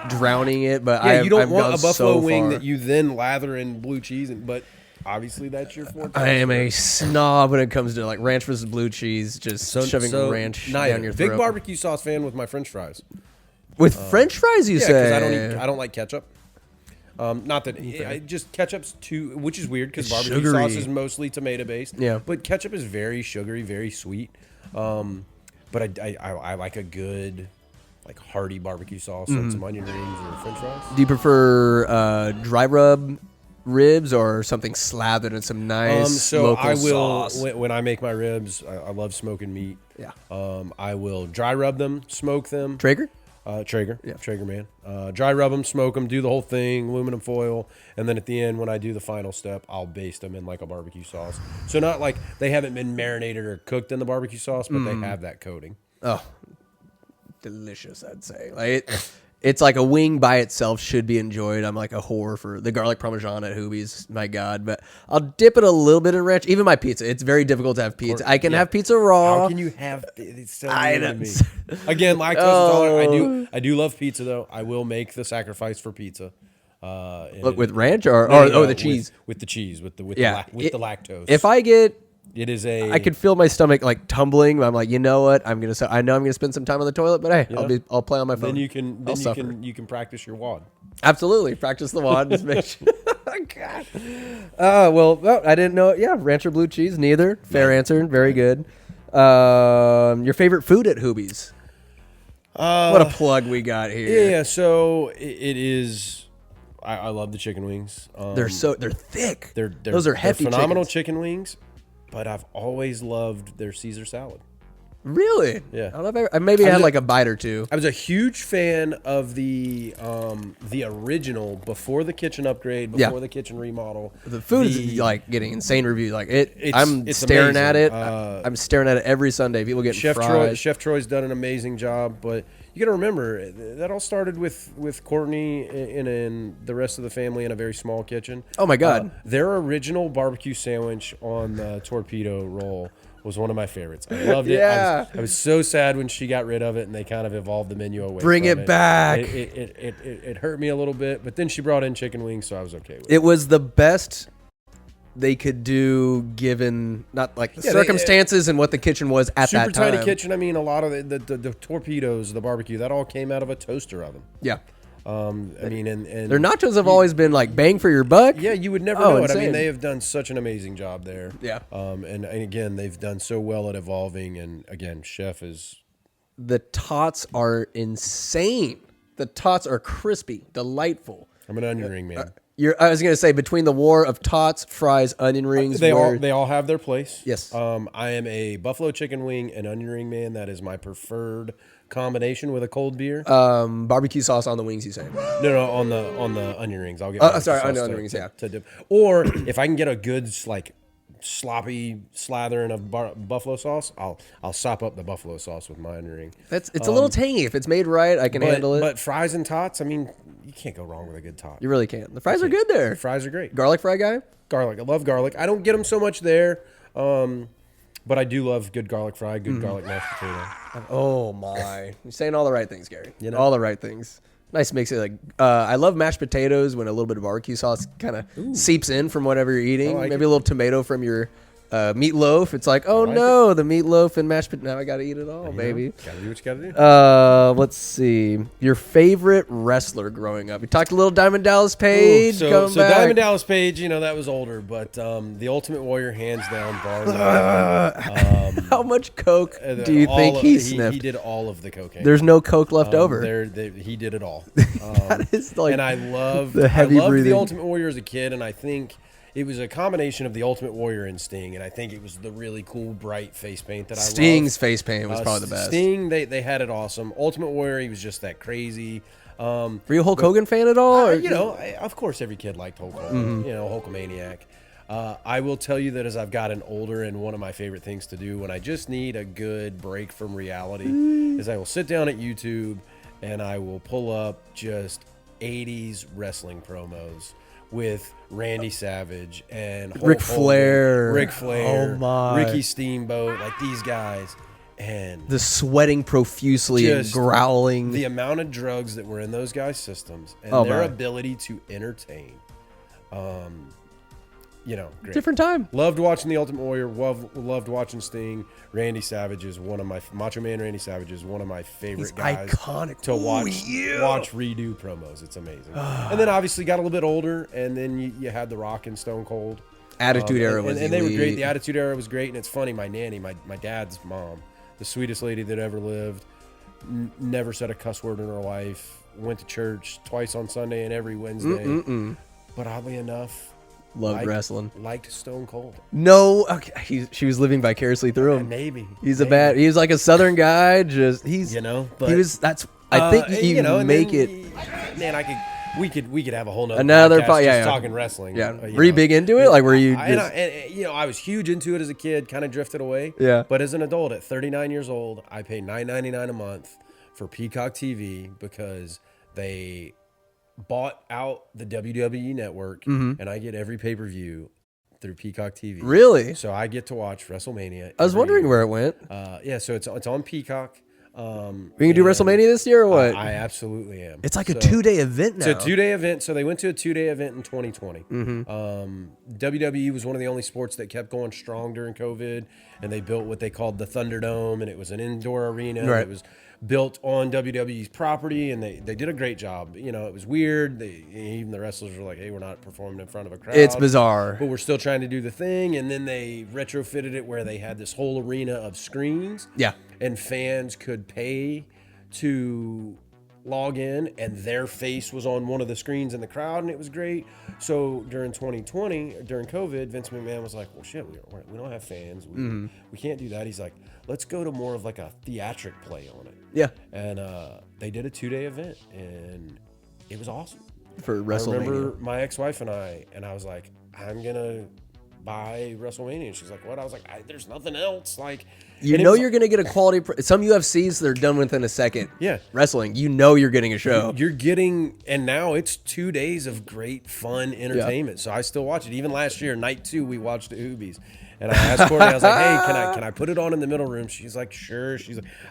drowning it. But Yeah, you don't I've want gone a buffalo so wing far. that you then lather in blue cheese, but obviously that's your forte. I am a snob when it comes to like ranch versus blue cheese. Just shoving ranch down your throat. Big barbecue sauce fan with my French fries. With French fries, you Yeah, say? because I don't like ketchup. Not that just ketchup's too, which is weird because barbecue sugary. sauce is mostly tomato based. Yeah. but ketchup is very sugary, very sweet. But I like a good, like hearty barbecue sauce Mm-hmm. and some onion rings or French fries. Do you prefer dry rub ribs or something slathered in some nice So local I will sauce? when I make my ribs. I love smoking meat. Yeah. I will dry rub them, smoke them. Traeger? Traeger, Traeger man. Dry rub them, smoke them, do the whole thing, aluminum foil, and then at the end when I do the final step, I'll baste them in like a barbecue sauce. So not like they haven't been marinated or cooked in the barbecue sauce, but they have that coating. Oh, delicious, I'd say. Like it's like a wing by itself should be enjoyed. I'm like a whore for the garlic parmesan at Hoobie's. My God. But I'll dip it a little bit in ranch. Even my pizza. It's very difficult to have pizza. I can have pizza raw. How can you have? It's so I weird to know. me. Again, lactose intolerant. I do love pizza though. I will make the sacrifice for pizza. Look, with ranch or the cheese? with the cheese with the Yeah. the lactose. If I get... it is a I could feel my stomach like tumbling. But I'm like, you know what? I know I'm gonna spend some time on the toilet, but hey, I'll play on my phone. then you can practice your wad. Absolutely practice the wad. Just make sure. God. Well, I didn't know. Yeah, ranch or blue cheese, neither. Fair answer. Very good. Your favorite food at Hoobie's? What a plug we got here. Yeah, so it is. I love the chicken wings. They're thick. Those are hefty. They're phenomenal chickens. chicken wings, but I've always loved their Caesar salad. Really? Yeah. I don't know if I maybe had like a bite or two. I was a huge fan of the original before the kitchen upgrade, before the kitchen remodel. The food is like getting insane reviews. Like I'm it's staring at amazing. it. I'm staring at it every Sunday. People getting fries. Chef Troy's done an amazing job, but you got to remember that all started with Courtney and the rest of the family in a very small kitchen. Oh my God! Their original barbecue sandwich on the torpedo roll was one of my favorites. I loved it. Yeah. I was so sad when she got rid of it and they kind of evolved the menu away. Bring from it back. It hurt me a little bit, but then she brought in chicken wings, so I was okay with it. It was the best they could do given not like the circumstances and what the kitchen was at Super that time. tiny kitchen. I mean, a lot of the torpedoes, the barbecue, that all came out of a toaster oven. Yeah. I mean, and Their nachos have always been like bang for your buck. yeah, you would never know it. I insane. mean, they have done such an amazing job there. Yeah. And again, they've done so well at evolving. And again, Chef is. The tots are insane. The tots are crispy, delightful. I'm an onion ring man. I was gonna say between the war of tots, fries, onion rings, They all have their place. Yes. I am a buffalo chicken wing and onion ring man. That is my preferred combination with a cold beer. barbecue sauce on the wings. You say? No, on the onion rings. I'll get. Sorry, barbecue sauce onion rings, yeah. To dip. Or if I can get a good like sloppy slathering of buffalo sauce, I'll sop up the buffalo sauce with my onion ring. It's a little tangy. If it's made right, I can handle it. But fries and tots, I mean, you can't go wrong with a good tot. You really can't. The fries are good there. The fries are great. Garlic fry guy? Garlic. I love garlic. I don't get them so much there, but I do love good garlic fry, good garlic mashed potato. Oh my! You're saying all the right things, Gary. You know? All the right things. Nice mix it. Like I love mashed potatoes when a little bit of barbecue sauce kind of seeps in from whatever you're eating. I like Maybe a little tomato from your meatloaf. It's like, oh no, the meatloaf and mashed potatoes. Now I got to eat it all, baby. Gotta do what you gotta do. Let's see. Your favorite wrestler growing up. You talked a little Diamond Dallas Page. So Diamond Dallas Page, that was older, but the Ultimate Warrior, hands down, bar none. How much coke do you think he sniffed? He did all of the cocaine. There's no coke left over. He did it all. That is like, and I loved breathing. the Ultimate Warrior as a kid, and I think it was a combination of the Ultimate Warrior and Sting, and I think it was the really cool, bright face paint that I loved. Sting's face paint was probably the best. Sting, they had it awesome. Ultimate Warrior, he was just that crazy. Were you a Hulk Hogan fan at all? Of course, every kid liked Hulk Hogan. Hulkamaniac. I will tell you that as I've gotten older, and one of my favorite things to do when I just need a good break from reality is I will sit down at YouTube and I will pull up just 80s wrestling promos with Randy Savage and Hulk Ric Flair. Oh my. Ricky Steamboat, like these guys. And the sweating profusely and growling. The amount of drugs that were in those guys' systems and their ability to entertain. Great. Different time. Loved watching the Ultimate Warrior. Loved watching Sting. Randy Savage is one of my Macho Man. Randy Savage is one of my favorite guys. Iconic to watch redo promos. It's amazing. And then obviously got a little bit older, and then you had The Rock and Stone Cold. Attitude Era was and they were great. The Attitude Era was great, and it's funny. My nanny, my dad's mom, the sweetest lady that ever lived, never said a cuss word in her life. Went to church twice on Sunday and every Wednesday. But oddly enough, loved wrestling. Liked Stone Cold. No, okay. She was living vicariously through him. Maybe he was like a Southern guy. But he was. That's. I think you make it. Man, we could have a whole nother podcast just talking wrestling. Yeah, were you big into it? Like, were you? I was huge into it as a kid. Kind of drifted away. Yeah. But as an adult, at 39 years old, I pay $9.99 a month for Peacock TV because they bought out the WWE network, and I get every pay-per-view through Peacock TV. Really? So I get to watch WrestleMania. I was wondering where it went. So it's on Peacock. We can do WrestleMania this year or what? I absolutely am. It's like a 2-day event now. It's a 2-day event. So they went to a 2-day event in 2020. WWE was one of the only sports that kept going strong during COVID, and they built what they called the Thunderdome, and it was an indoor arena. Right. It was built on WWE's property, and they did a great job. It was weird. Even the wrestlers were like, hey, we're not performing in front of a crowd. It's bizarre. But we're still trying to do the thing. And then they retrofitted it where they had this whole arena of screens. Yeah. And fans could pay to log in, and their face was on one of the screens in the crowd, and it was great. So during 2020, during COVID, Vince McMahon was like, well, shit, we don't have fans. We can't do that. He's like, let's go to more of like a theatric play on it. Yeah. And they did a 2-day event, and it was awesome. For WrestleMania. I remember my ex-wife and I was like, I'm going to buy WrestleMania. And she's like, what? I was like, there's nothing else. Like, you're going to get a quality. Some UFCs, they're done within a second. Yeah. Wrestling, you're getting a show. You're getting, and now it's 2 days of great, fun entertainment. Yeah. So I still watch it. Even last year, night 2, we watched the Hoobies. And I asked Courtney, I was like, hey, can I put it on in the middle room? She's like, sure.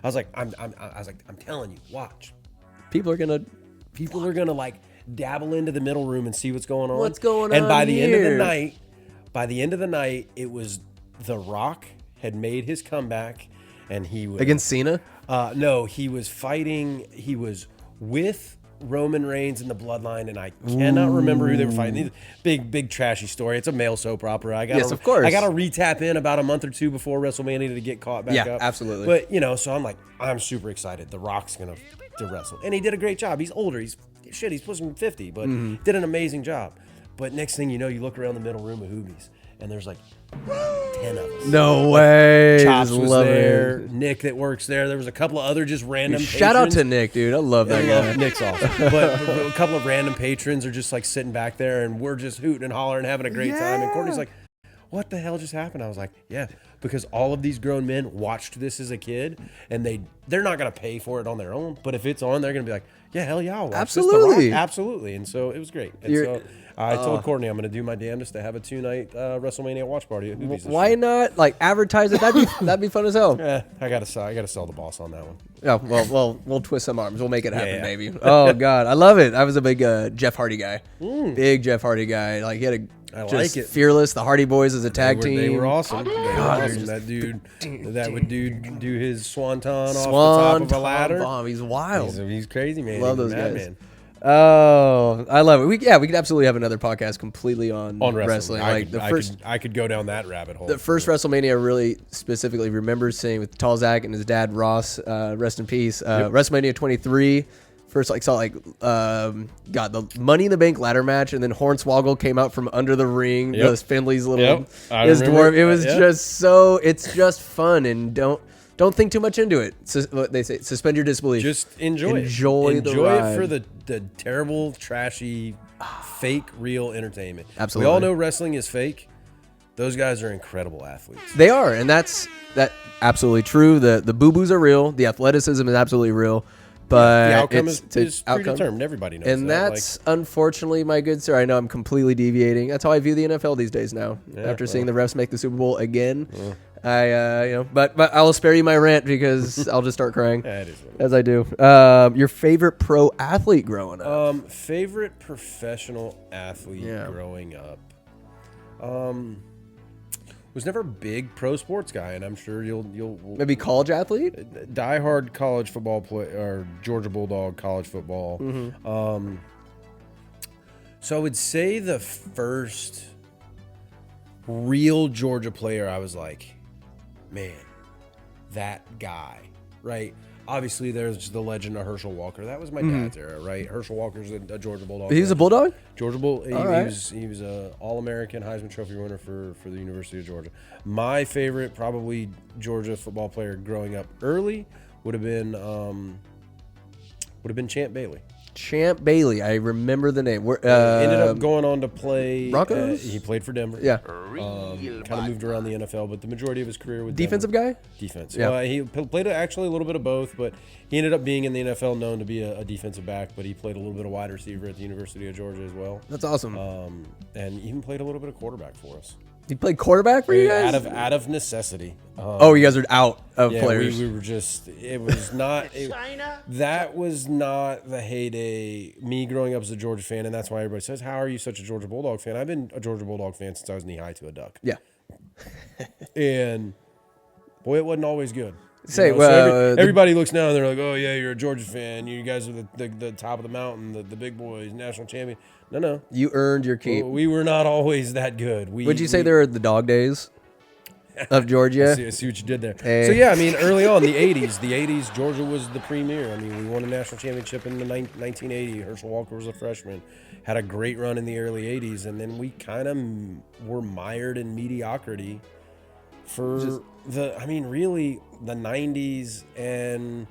I was like, I'm telling you, watch. People are gonna like dabble into the middle room and see what's going on. What's going on? And by the end of the night, it was The Rock had made his comeback, and he was against Cena. No, he was fighting. He was with Roman Reigns in the Bloodline, and I cannot remember who they were fighting. Big trashy story. It's a male soap opera. Yes, of course. I got to re-tap in about a month or two before WrestleMania to get caught back up. Yeah, absolutely. But so I'm super excited. The Rock's gonna to wrestle, and he did a great job. He's older. He's pushing 50, but did an amazing job. But next thing you know, you look around the middle room of Hoobies, and there's like 10 of us. No way. Chops was there. Nick that works there. There was a couple of other just random Shout out to Nick, dude. I love that guy. Nick's awesome. But a couple of random patrons are just like sitting back there, and we're just hooting and hollering, having a great time. And Courtney's like, what the hell just happened? I was like, yeah, because all of these grown men watched this as a kid, and they're not going to pay for it on their own. But if it's on, they're going to be like, yeah, hell yeah, I'll watch absolutely. this. Absolutely. And so it was great. And so I told Courtney I'm going to do my damnedest to have a 2-night WrestleMania watch party at Hoobies. Why not? Like, advertise it. That'd be fun as hell. Yeah, I gotta sell the boss on that one. Yeah, well, we'll twist some arms. We'll make it happen, baby. Oh God, I love it. I was a big Jeff Hardy guy. Big Jeff Hardy guy. Like he had I just like it. fearless. The Hardy Boys as a tag team. They were awesome. They were awesome. That dude, that would do his swanton off the top of a ladder. Bomb. He's wild. He's crazy, man. Love He's those a guys. madman. Oh, I love it. We could absolutely have another podcast completely on wrestling. I could go down that rabbit hole. The first WrestleMania I really specifically remember seeing with Tall Zach and his dad Ross, rest in peace. WrestleMania 23. First, saw got the Money in the Bank ladder match, and then Hornswoggle came out from under the ring. Yep. Those Finley's little his dwarf. It was just so. It's just fun, and don't think too much into it. What they say, suspend your disbelief. Just enjoy it. Enjoy the ride. it for the terrible, trashy, fake, real entertainment. Absolutely. We all know wrestling is fake. Those guys are incredible athletes. They are, and that's absolutely true. The boo-boos are real. The athleticism is absolutely real. But the outcome is outcome. predetermined. Everybody knows and that. that's unfortunately, my good sir. I know I'm completely deviating. That's how I view the NFL these days now. After seeing the refs make the Super Bowl again, but I will spare you my rant because I'll just start crying as I do. Your favorite pro athlete growing up? Favorite professional athlete growing up. Was never a big pro sports guy, and I'm sure you'll Maybe college athlete. Diehard college football play or Georgia Bulldog college football. So I would say the first real Georgia player I was like, man, that guy, right? Obviously, there's the legend of Herschel Walker. That was my dad's era, right? Herschel Walker's a Georgia Bulldog. He's a Bulldog? Georgia Bull. He right. was a All-American Heisman Trophy winner for the University of Georgia. My favorite, probably Georgia football player growing up early, would have been Champ Bailey. Champ Bailey. I remember the name. Ended up going on to play Broncos. He played for Denver. Yeah. Kind of moved around the NFL, but the majority of his career with Defensive Denver. guy? Defense. Yeah. He played actually a little bit of both, but he ended up being in the NFL known to be a defensive back, but he played a little bit of wide receiver at the University of Georgia as well. That's awesome. And even played a little bit of quarterback for us. He played quarterback for you guys? Out of necessity. You guys are out of players. We were just, it was not, that was not the heyday. Me growing up as a Georgia fan, and that's why everybody says, how are you such a Georgia Bulldog fan? I've been a Georgia Bulldog fan since I was knee high to a duck. Yeah. And boy, it wasn't always good. Everybody looks now and they're like, oh yeah, you're a Georgia fan. You guys are the top of the mountain, the big boys, national champion. No. You earned your keep. We were not always that good. Would you say they were the dog days of Georgia? I see what you did there. Hey. So yeah, I mean, early on, the 80s, Georgia was the premier. I mean, we won a national championship in the 1980. Herschel Walker was a freshman. Had a great run in the early 80s, and then we kind of were mired in mediocrity for really the 90s and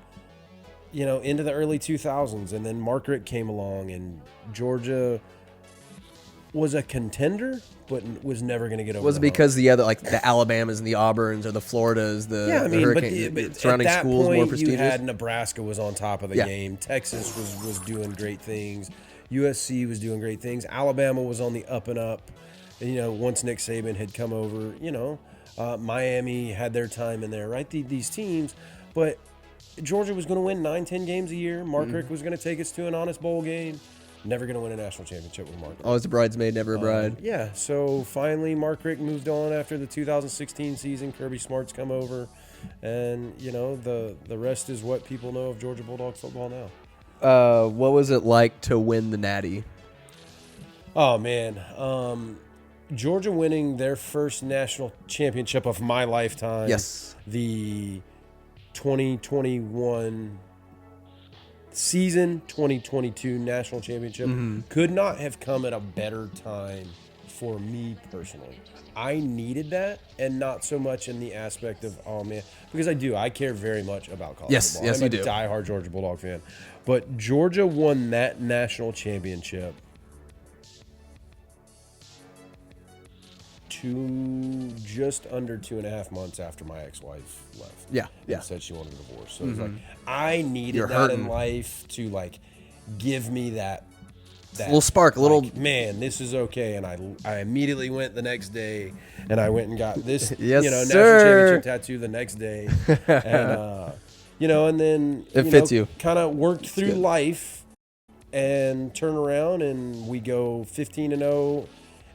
into the early 2000s, and then Mark Richt came along, and Georgia was a contender, but was never going to get over. Was it because the other, the Alabamas and the Auburns or the Floridas, the Hurricane, but surrounding at that schools point, more prestigious? You had Nebraska was on top of the game. Texas was doing great things. USC was doing great things. Alabama was on the up and up. And, once Nick Saban had come over, Miami had their time in there, right? These teams, but Georgia was going to win 9-10 games a year. Mark Richt was going to take us to an honest bowl game. Never going to win a national championship with Mark Richt. Always a bridesmaid, never a bride. Yeah, so finally Mark Richt moved on after the 2016 season. Kirby Smart's come over, and the rest is what people know of Georgia Bulldog football now. What was it like to win the Natty? Oh man, Georgia winning their first national championship of my lifetime. Yes, the 2021 season, 2022 national championship could not have come at a better time for me personally. I needed that, and not so much in the aspect of, oh man, because I care very much about college football. Yes, I'm you a do. diehard Georgia Bulldog fan. But Georgia won that national championship just under 2.5 months after my ex-wife left. Yeah. And said she wanted a divorce. So it was like, I needed You're that hurting. in life to give me that little spark, a little man, this is okay. And I immediately went the next day, and I went and got this Yes, national sir. championship tattoo the next day. And and then It fits you. Kind of worked through life and turn around, and we go 15-0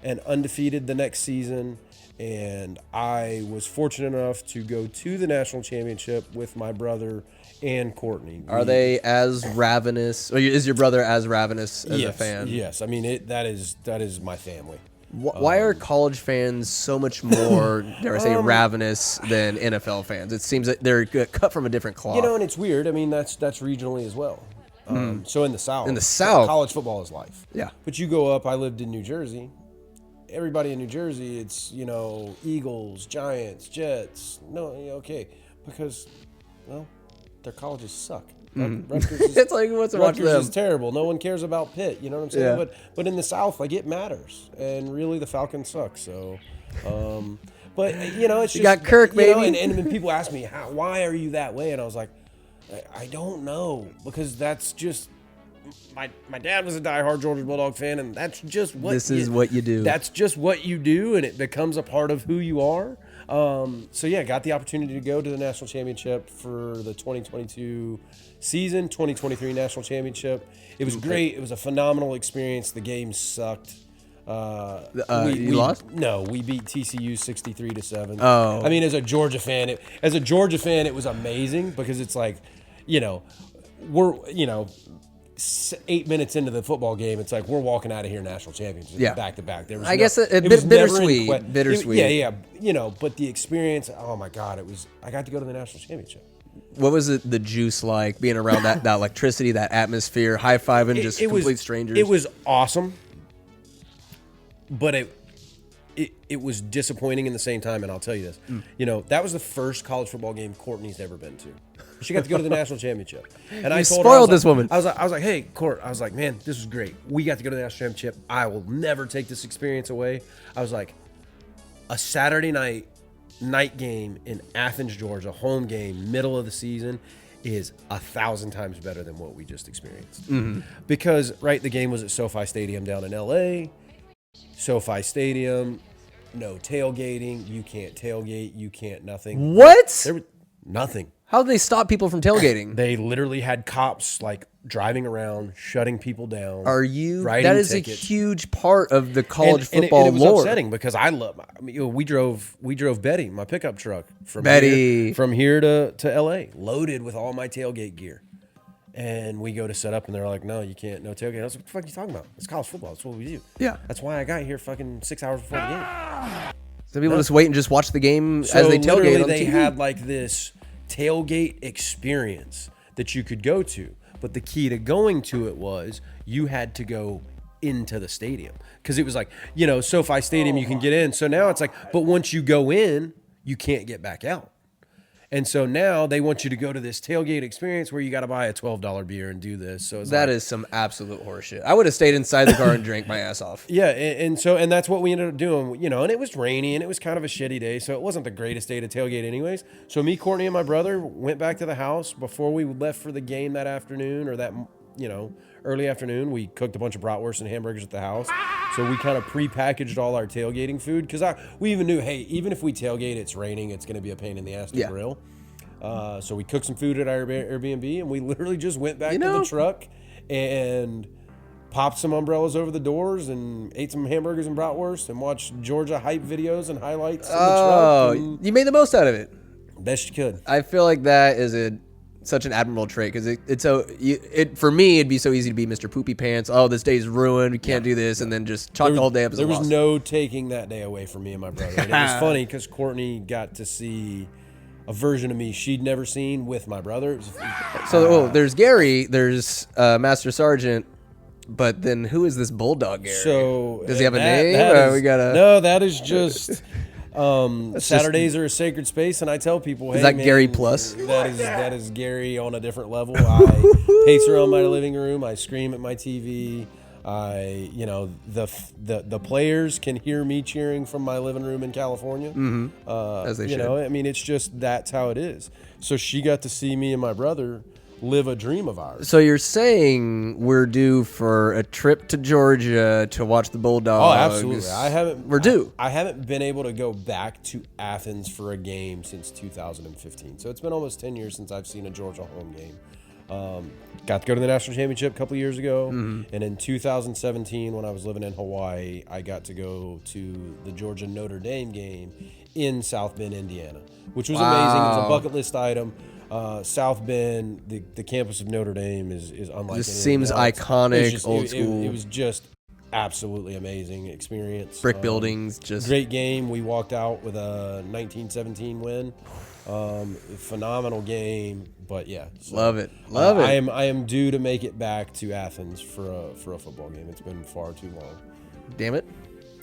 and undefeated the next season. And I was fortunate enough to go to the national championship with my brother and Courtney. Are they as ravenous? Or is your brother as ravenous as a fan? Yes. I mean, that is my family. Why are college fans so much more, dare I say, ravenous than NFL fans? It seems that they're cut from a different cloth. You know, and it's weird. I mean, that's regionally as well. So in the South, college football is life. Yeah. But you go up. I lived in New Jersey. Everybody in New Jersey, it's, Eagles, Giants, Jets. No, okay, because, well, their colleges suck. Rutgers is, it's like, what's to watch them? Rutgers is terrible. No one cares about Pitt. You know what I'm saying? Yeah. But in the South, like, it matters. And really, the Falcons suck. So, but it's just, you got Kirk, baby. And when people ask me, why are you that way? And I was like, I don't know, because that's just. My dad was a diehard Georgia Bulldog fan, and that's just what what you do. That's just what you do, and it becomes a part of who you are. So yeah, got the opportunity to go to the national championship for the 2022 season, 2023 national championship. It was great. It was a phenomenal experience. The game sucked. You lost? No, we beat TCU 63-7. Oh, I mean, as a Georgia fan, it was amazing, because it's like, we're 8 minutes into the football game, it's like we're walking out of here national champions, back to back. There was bittersweet. Yeah. But the experience, oh my God, I got to go to the national championship. What was the juice like, being around that electricity, that atmosphere, high fiving complete strangers? It was awesome, but it was disappointing in the same time, and I'll tell you this. That was the first college football game Courtney's ever been to. She got to go to the national championship. And I told her, spoiled this woman. I was like, hey, Court, I was like, man, this was great. We got to go to the national championship. I will never take this experience away. I was like, a Saturday night game in Athens, Georgia, home game, middle of the season, is 1,000 times better than what we just experienced. Because, the game was at SoFi Stadium down in L.A., SoFi Stadium, no tailgating. You can't tailgate. You can't nothing. What? There was nothing. How did they stop people from tailgating? They literally had cops driving around, shutting people down. That is tickets. A huge part of the college football and it was lore. upsetting, because we drove Betty, my pickup truck, from here to L.A., loaded with all my tailgate gear. And we go to set up, and they're like, no, you can't, no tailgate. I was like, what the fuck are you talking about? It's college football. That's what we do. Yeah. That's why I got here fucking 6 hours before the game. So people just wait and just watch the game as they tailgate on they TV? had this tailgate experience that you could go to. But the key to going to it was you had to go into the stadium. Because it was SoFi Stadium, you can get in. So now it's but once you go in, you can't get back out. And so now they want you to go to this tailgate experience where you got to buy a $12 beer and do this. So that is some absolute horseshit. I would have stayed inside the car and drank my ass off. Yeah, and that's what we ended up doing. And it was rainy, and it was kind of a shitty day, so it wasn't the greatest day to tailgate anyways. So me, Courtney, and my brother went back to the house before we left for the game that afternoon, or that early afternoon. We cooked a bunch of bratwurst and hamburgers at the house. So we kind of pre-packaged all our tailgating food, because we even knew, hey, even if we tailgate, it's raining, it's going to be a pain in the ass to grill. So we cooked some food at our Airbnb, and we literally just went back to the truck and popped some umbrellas over the doors and ate some hamburgers and bratwurst and watched Georgia hype videos and highlights in the truck. You made the most out of it. Best you could. I feel like that is such an admirable trait, because for me, it'd be so easy to be Mr. Poopy Pants. Oh, this day's ruined. We can't do this, and then just chalk the whole day up as a loss. There was no taking that day away from me and my brother. And it was funny because Courtney got to see a version of me she'd never seen with my brother. There's Gary, there's Master Sergeant, but then who is this Bulldog Gary? So does he have a name? No, that is just. Saturdays are a sacred space, and I tell people, hey, is that Gary Plus? That is Gary on a different level. I pace around my living room. I scream at my TV. The players can hear me cheering from my living room in California. As they should. It's just that's how it is. So she got to see me and my brother live a dream of ours. So you're saying we're due for a trip to Georgia to watch the Bulldogs? Oh, absolutely. We're due. I haven't been able to go back to Athens for a game since 2015. So it's been almost 10 years since I've seen a Georgia home game. Got to go to the national championship a couple years ago, and in 2017, when I was living in Hawaii, I got to go to the Georgia Notre Dame game in South Bend, Indiana, which was amazing. It was a bucket list item. South Bend, the campus of Notre Dame is unlike. This seems iconic, old school. It was just absolutely amazing experience. Brick buildings, just great game. We walked out with a 19-17 win. Phenomenal game, but yeah, so, love it. I am due to make it back to Athens for a football game. It's been far too long. Damn it.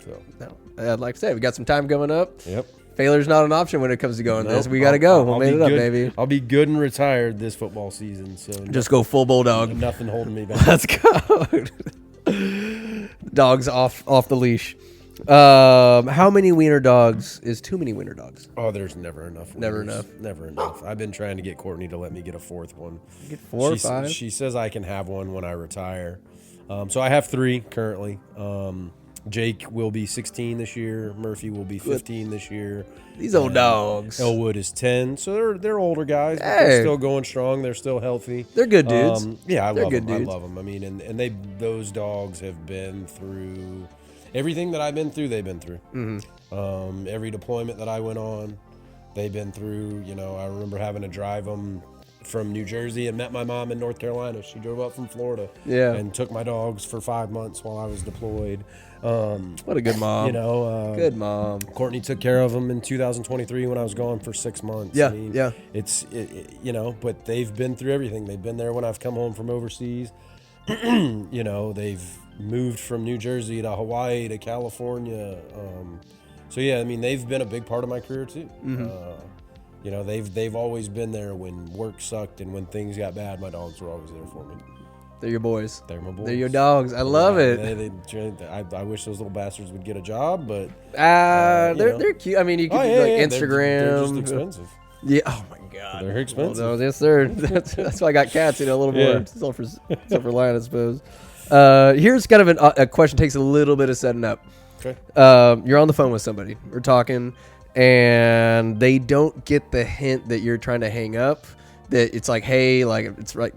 So no, I'd like to say we got some time coming up. Yep. Failure's not an option when it comes to going this. We got to go. We'll made it up, baby. I'll be good and retired this football season. So just go full bulldog. Nothing holding me back. Let's go. Dogs off the leash. How many wiener dogs is too many wiener dogs? Oh, there's never enough. Never enough. Never enough. I've been trying to get Courtney to let me get a fourth one. Get four or five? She says I can have one when I retire. So I have 3 currently. Jake will be 16 this year. Murphy will be 15 this year. These old dogs. Elwood is 10. So they're older guys, but they're still going strong. They're still healthy. They're good dudes. Yeah, I love them. I love them. I mean, and those dogs have been through everything that I've been through. They've been through. Mm-hmm. Every deployment that I went on, they've been through. You know, I remember having to drive them from New Jersey and met my mom in North Carolina. She drove up from Florida, and took my dogs for 5 months while I was deployed. What a good mom. You know, good mom. Courtney took care of them in 2023 when I was gone for 6 months. Yeah, I mean, yeah. It's you know, but they've been through everything. They've been there when I've come home from overseas. You know, they've moved from New Jersey to Hawaii to California. So yeah, I mean, they've been a big part of my career too. Mm-hmm. You know, they've always been there when work sucked and when things got bad. My dogs were always there for me. They're your boys. They're my boys. They're your dogs. I love it. I wish those little bastards would get a job, but they're cute. I mean, you could do like Instagram. They're just expensive. Yeah. Oh my God. They're expensive. Well, no, yes, sir. That's why I got cats. You know, a little more self-reliant, I suppose. Here's kind of a question. Takes a little bit of setting up. Okay. You're on the phone with somebody. We're talking, and they don't get the hint that you're trying to hang up. That it's like, hey, like it's right.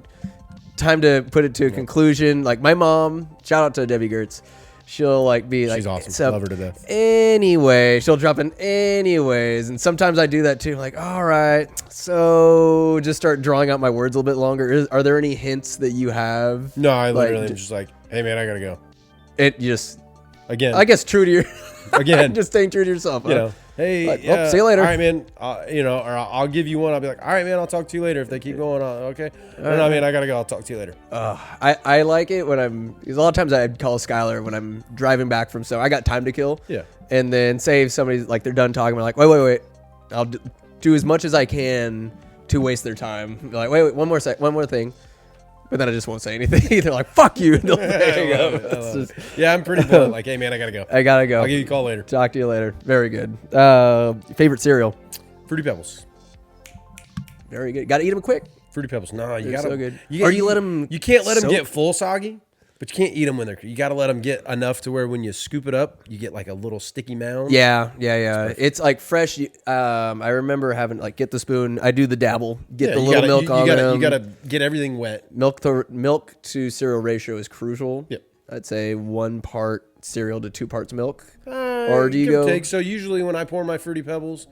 Time to put it to a conclusion. Like my mom, shout out to Debbie Gertz. She'll like be like, she's awesome. Love her to death. Anyway, she'll drop in anyways. And sometimes I do that too. Like, all right, so just start drawing out my words a little bit longer. Are there any hints that you have? No, I literally am just like, hey man, I gotta go. It just, again, I guess true to your, again, just staying true to yourself. You know, hey, like, see you later. All right, man. You know, or I'll give you one. I'll be like, all right, man, I'll talk to you later if they keep going on. Okay. No, man, I gotta go. I'll talk to you later. I like it when because a lot of times I'd call Skylar when I'm driving back from, so I got time to kill. Yeah. And then say if somebody's like, they're done talking, we're like, wait. I'll do as much as I can to waste their time. They're like, wait, one more thing. But then I just won't say anything. They're like, fuck you. Yeah, I'm pretty blunt. Like, hey, man, I gotta go. I gotta go. I'll give you a call later. Talk to you later. Very good. Favorite cereal? Fruity Pebbles. Very good. Gotta eat them quick. Fruity Pebbles. No, you They're gotta. so good. You let them. You can't let them get full soggy, but you can't eat them when they're. You gotta let them get enough to where when you scoop it up, you get like a little sticky mound. Yeah. It's like fresh. I remember having like get the spoon. I do the dabble. Get the little milk on them. You gotta get everything wet. Milk to cereal ratio is crucial. Yep. I'd say 1 part cereal to 2 parts milk. Or do you go? Take. So usually when I pour my Fruity Pebbles,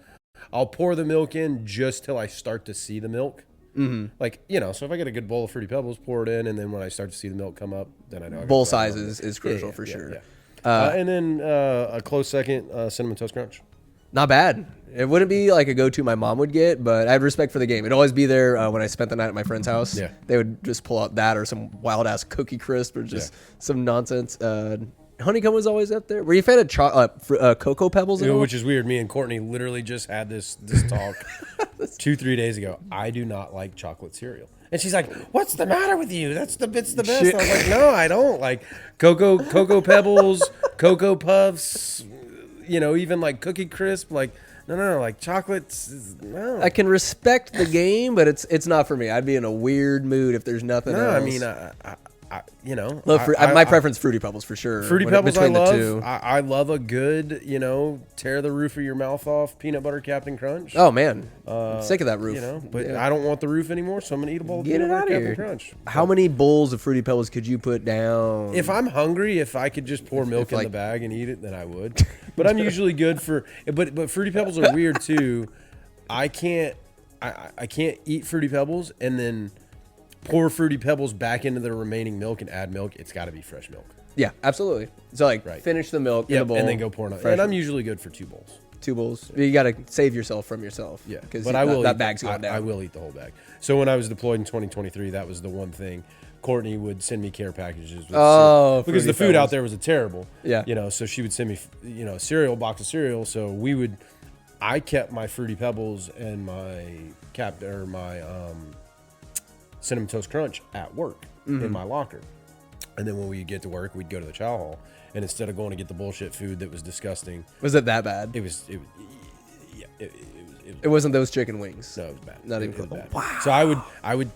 I'll pour the milk in just till I start to see the milk. Mm-hmm. Like, you know, so if I get a good bowl of Fruity Pebbles, pour it in, and then when I start to see the milk come up, then I know. Bowl size is crucial for sure. Yeah. And then a close second, Cinnamon Toast Crunch. Not bad. It wouldn't be like a go-to my mom would get, but I have respect for the game. It'd always be there when I spent the night at my friend's house. Yeah. They would just pull out that or some wild-ass Cookie Crisp or just some nonsense. Honeycomb was always up there. Were you a fan of Cocoa Pebbles? Which is weird. Me and Courtney literally just had this talk 2-3 days ago. I do not like chocolate cereal. And she's like, "What's the matter with you? It's the best." I was like, "No, I don't like Cocoa Pebbles, Cocoa Puffs. You know, even like Cookie Crisp. Like, no, like chocolates. No." I can respect the game, but it's not for me. I'd be in a weird mood if there's nothing else. I mean, My preference Fruity Pebbles for sure. Fruity Pebbles I love. The two. I love a good, tear the roof of your mouth off peanut butter Captain Crunch. Oh man, I'm sick of that roof. But I don't want the roof anymore, so I'm gonna eat a bowl of peanut butter Captain Crunch. How many bowls of Fruity Pebbles could you put down? If I'm hungry, if I could just pour milk in the bag and eat it, then I would. But I'm usually good for. But Fruity Pebbles are weird too. I can't eat Fruity Pebbles and then pour Fruity Pebbles back into the remaining milk and add milk. It's got to be fresh milk. Yeah, absolutely. So finish the milk in the bowl. And then go pour it. And I'm usually good for 2 bowls. 2 bowls. You got to save yourself from yourself. Yeah, because that bag's going down. I will eat the whole bag. So when I was deployed in 2023, that was the one thing. Courtney would send me care packages. Because the food out there was terrible. Yeah. So she would send me, a box of cereal. So I kept my Fruity Pebbles and my Cinnamon Toast Crunch at work in my locker. And then when we get to work, we'd go to the chow hall. And instead of going to get the bullshit food that was disgusting. Was it that bad? It was. It wasn't those chicken wings. No, it was bad. Not even close. Bad. Wow. So I would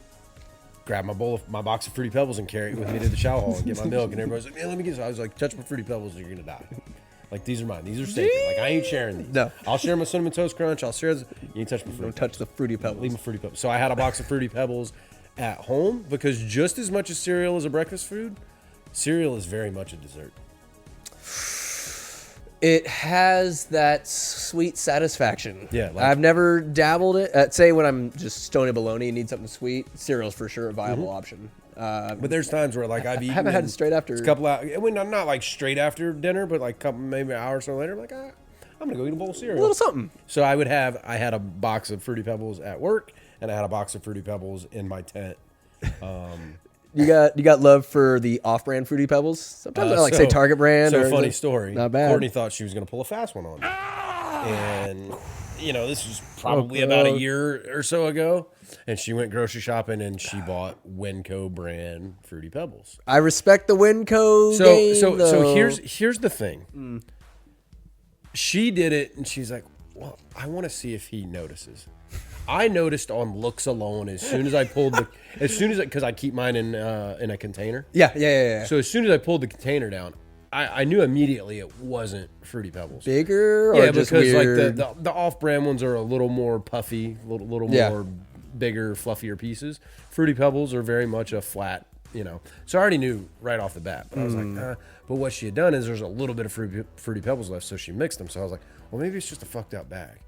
grab my box of Fruity Pebbles and carry it with me to the chow hall and get my milk. And everybody's like, man, let me get some. I was like, touch my Fruity Pebbles or you're going to die. Like, these are mine. These are sacred. Like, I ain't sharing these. No. I'll share my Cinnamon Toast Crunch. I'll share. You ain't touch my Fruity Don't touch the Fruity Pebbles. Leave my Fruity Pebbles. So I had a box of Fruity Pebbles at home because just as much as cereal is a breakfast food, cereal is very much a dessert. It has that sweet satisfaction. Yeah. I've never dabbled it. Say when I'm just stony baloney and need something sweet, cereal's for sure a viable option. But there's times where I've eaten. I haven't had it straight after. A couple hours. Not like straight after dinner, but like maybe an hour or so later. I'm like, I'm gonna go eat a bowl of cereal. A little something. So I had a box of Fruity Pebbles at work, and I had a box of Fruity Pebbles in my tent. You got love for the off-brand Fruity Pebbles? Sometimes I say Target brand. So funny story. Not bad. Courtney thought she was gonna pull a fast one on me, and this was probably about a year or so ago. And she went grocery shopping and she bought Winco brand Fruity Pebbles. I respect the Winco. So here's the thing. She did it and she's like, well, I want to see if he notices. I noticed on looks alone as soon as I pulled because I keep mine in a container. Yeah. So as soon as I pulled the container down, I knew immediately it wasn't Fruity Pebbles. Bigger or just because weird? like the off-brand ones are a little more puffy, little more bigger, fluffier pieces. Fruity Pebbles are very much a flat, So I already knew right off the bat. But I was like, but what she had done is there's a little bit of Fruity Pebbles left, so she mixed them. So I was like, well, maybe it's just a fucked up bag.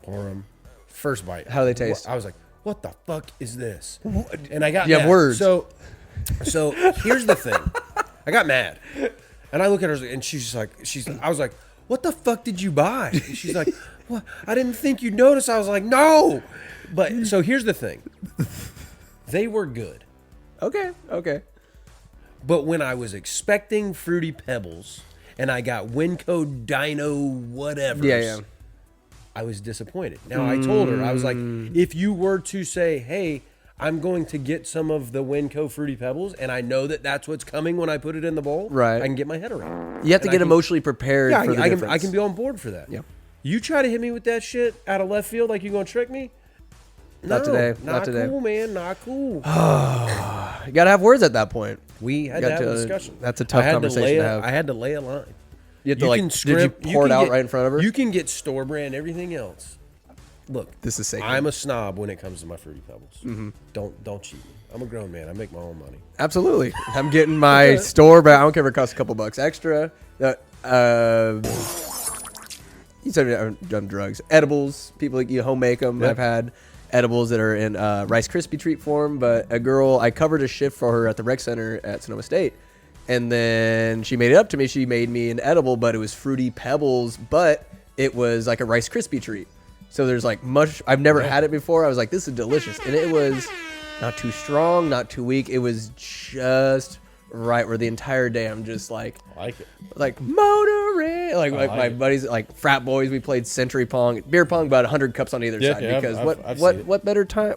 Pour them. First bite. How do they taste? I was like, what the fuck is this? And I got you mad. Have words. So here's the thing. I got mad. And I look at her and I was like, what the fuck did you buy? And she's like, what? I didn't think you'd notice. I was like, no. But so here's the thing. They were good. Okay. But when I was expecting Fruity Pebbles and I got Winco Dino whatever, I was disappointed. Now I told her, I was like, if you were to say, hey, I'm going to get some of the Winco Fruity Pebbles, and I know that that's what's coming when I put it in the bowl, right? I can get my head around it. You have to get emotionally prepared for the difference. I can be on board for that. Yeah. You try to hit me with that shit out of left field like you're going to trick me? Not today. Not cool, man. Not cool. You got to have words at that point. We had to have a discussion. That's a tough conversation to have. I had to lay a line. Did you pour it out right in front of her? You can get store brand everything else. Look, this is sacred. I'm a snob when it comes to my Fruity Pebbles. Mm-hmm. Don't cheat me. I'm a grown man. I make my own money. Absolutely. I'm getting my store brand. I don't care if it costs a couple bucks extra. You said I've done drugs. Edibles. People home make them. Yep. I've had edibles that are in Rice Krispie treat form. But a girl, I covered a shift for her at the rec center at Sonoma State. And then she made it up to me. She made me an edible, but it was Fruity Pebbles, but it was like a Rice Krispie treat. So there's like much. I've never had it before. I was like, this is delicious. And it was not too strong, not too weak. It was just right where the entire day I'm just like, I like it. Like motoring. Like my buddies, like frat boys, we played century pong, beer pong, about 100 cups on either side. Because what better time?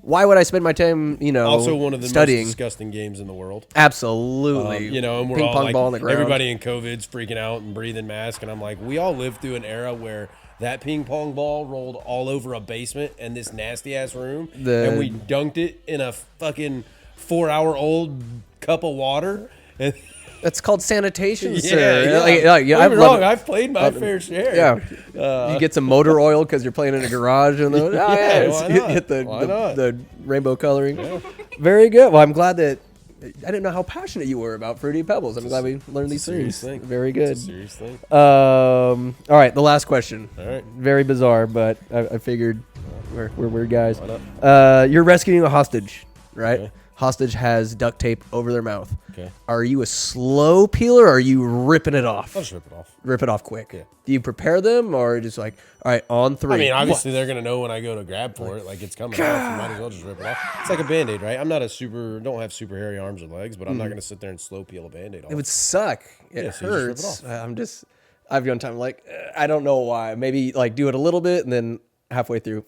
Why would I spend my time, also one of the studying? Most disgusting games in the world. Absolutely. And we're ping all pong like, ball on the ground. Everybody in COVID's freaking out and breathing masks, and I'm like, we all lived through an era where that ping pong ball rolled all over a basement and this nasty ass room, and we dunked it in a fucking 4-hour-old cup of water. And That's called sanitation, yeah, sir. yeah. Like, Don't get me wrong, it. I've played my fair share. Yeah. You get some motor oil because you're playing in a garage and why not? hit Why not? the rainbow coloring. Yeah. Very good. Well, I'm glad that I didn't know how passionate you were about Fruity Pebbles. I'm glad we learned these things. Very good. It's a serious thing. All right, the last question. All right. Very bizarre, but I figured we're weird guys. Why not? You're rescuing a hostage, right? Okay. Hostage has duct tape over their mouth. Okay. Are you a slow peeler or are you ripping it off? I'll just rip it off. Rip it off quick. Yeah. Do you prepare them or just like, all right, on 3? I mean, obviously they're gonna know when I go to grab for it, like it's coming off. You might as well just rip it off. It's like a Band-Aid, right? I'm not don't have super hairy arms or legs, but I'm not gonna sit there and slow peel a Band-Aid off. It would suck. It Yeah, so you just rip hurts. it off. I've gone time like, I don't know why. Maybe like do it a little bit and then halfway through,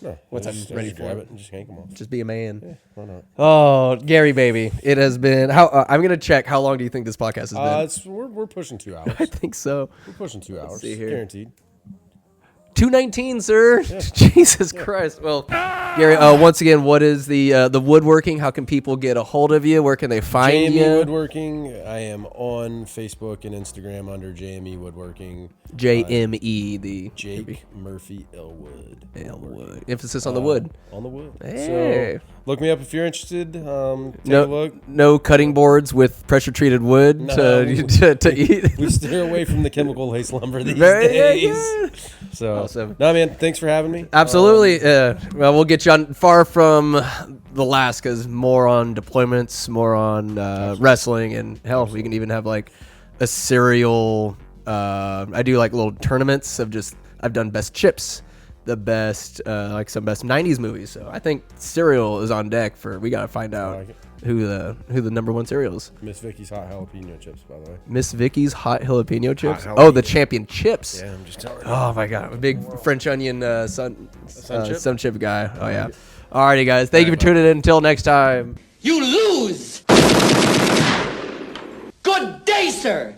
No, once I'm just ready just for grab it. it and just yank them off. Just be a man. Yeah, why not? Oh, Gary, baby, it has been. I'm gonna check. How long do you think this podcast has been? We're pushing 2 hours. I think so. We're pushing 2 hours. see here. Guaranteed. 219, sir. Jesus Christ. Well, Gary, once again, what is the woodworking? How can people get a hold of you? Where can they find JME you? Woodworking. I am on Facebook and Instagram under JME Woodworking. JME, the Jake Murphy Elwood. Elwood. Emphasis on the wood. On the wood. Hey. So look me up if you're interested. Take a look. No cutting boards with pressure treated wood No, to eat. We steer away from the chemical laced lumber these Very days. good. So, Awesome. no, man, thanks for having me. Absolutely. Well, we'll get you on far from the last because more on deployments, more on wrestling, and hell, we can even have like a serial. I do like little tournaments of just I've done best chips, the best like some best '90s movies. So I think cereal is on deck for. We gotta find out like it. who the number one cereal is. Miss Vicky's hot jalapeno chips, by the way. Miss Vicky's hot jalapeno chips. Hot Oh, the jalapeno. champion chips. Yeah, I'm just telling you. Oh my god, a big French onion sun chip? chip guy. Oh yeah. Alrighty, guys. Thank you for tuning in. Until next time. You lose! Good day, sir!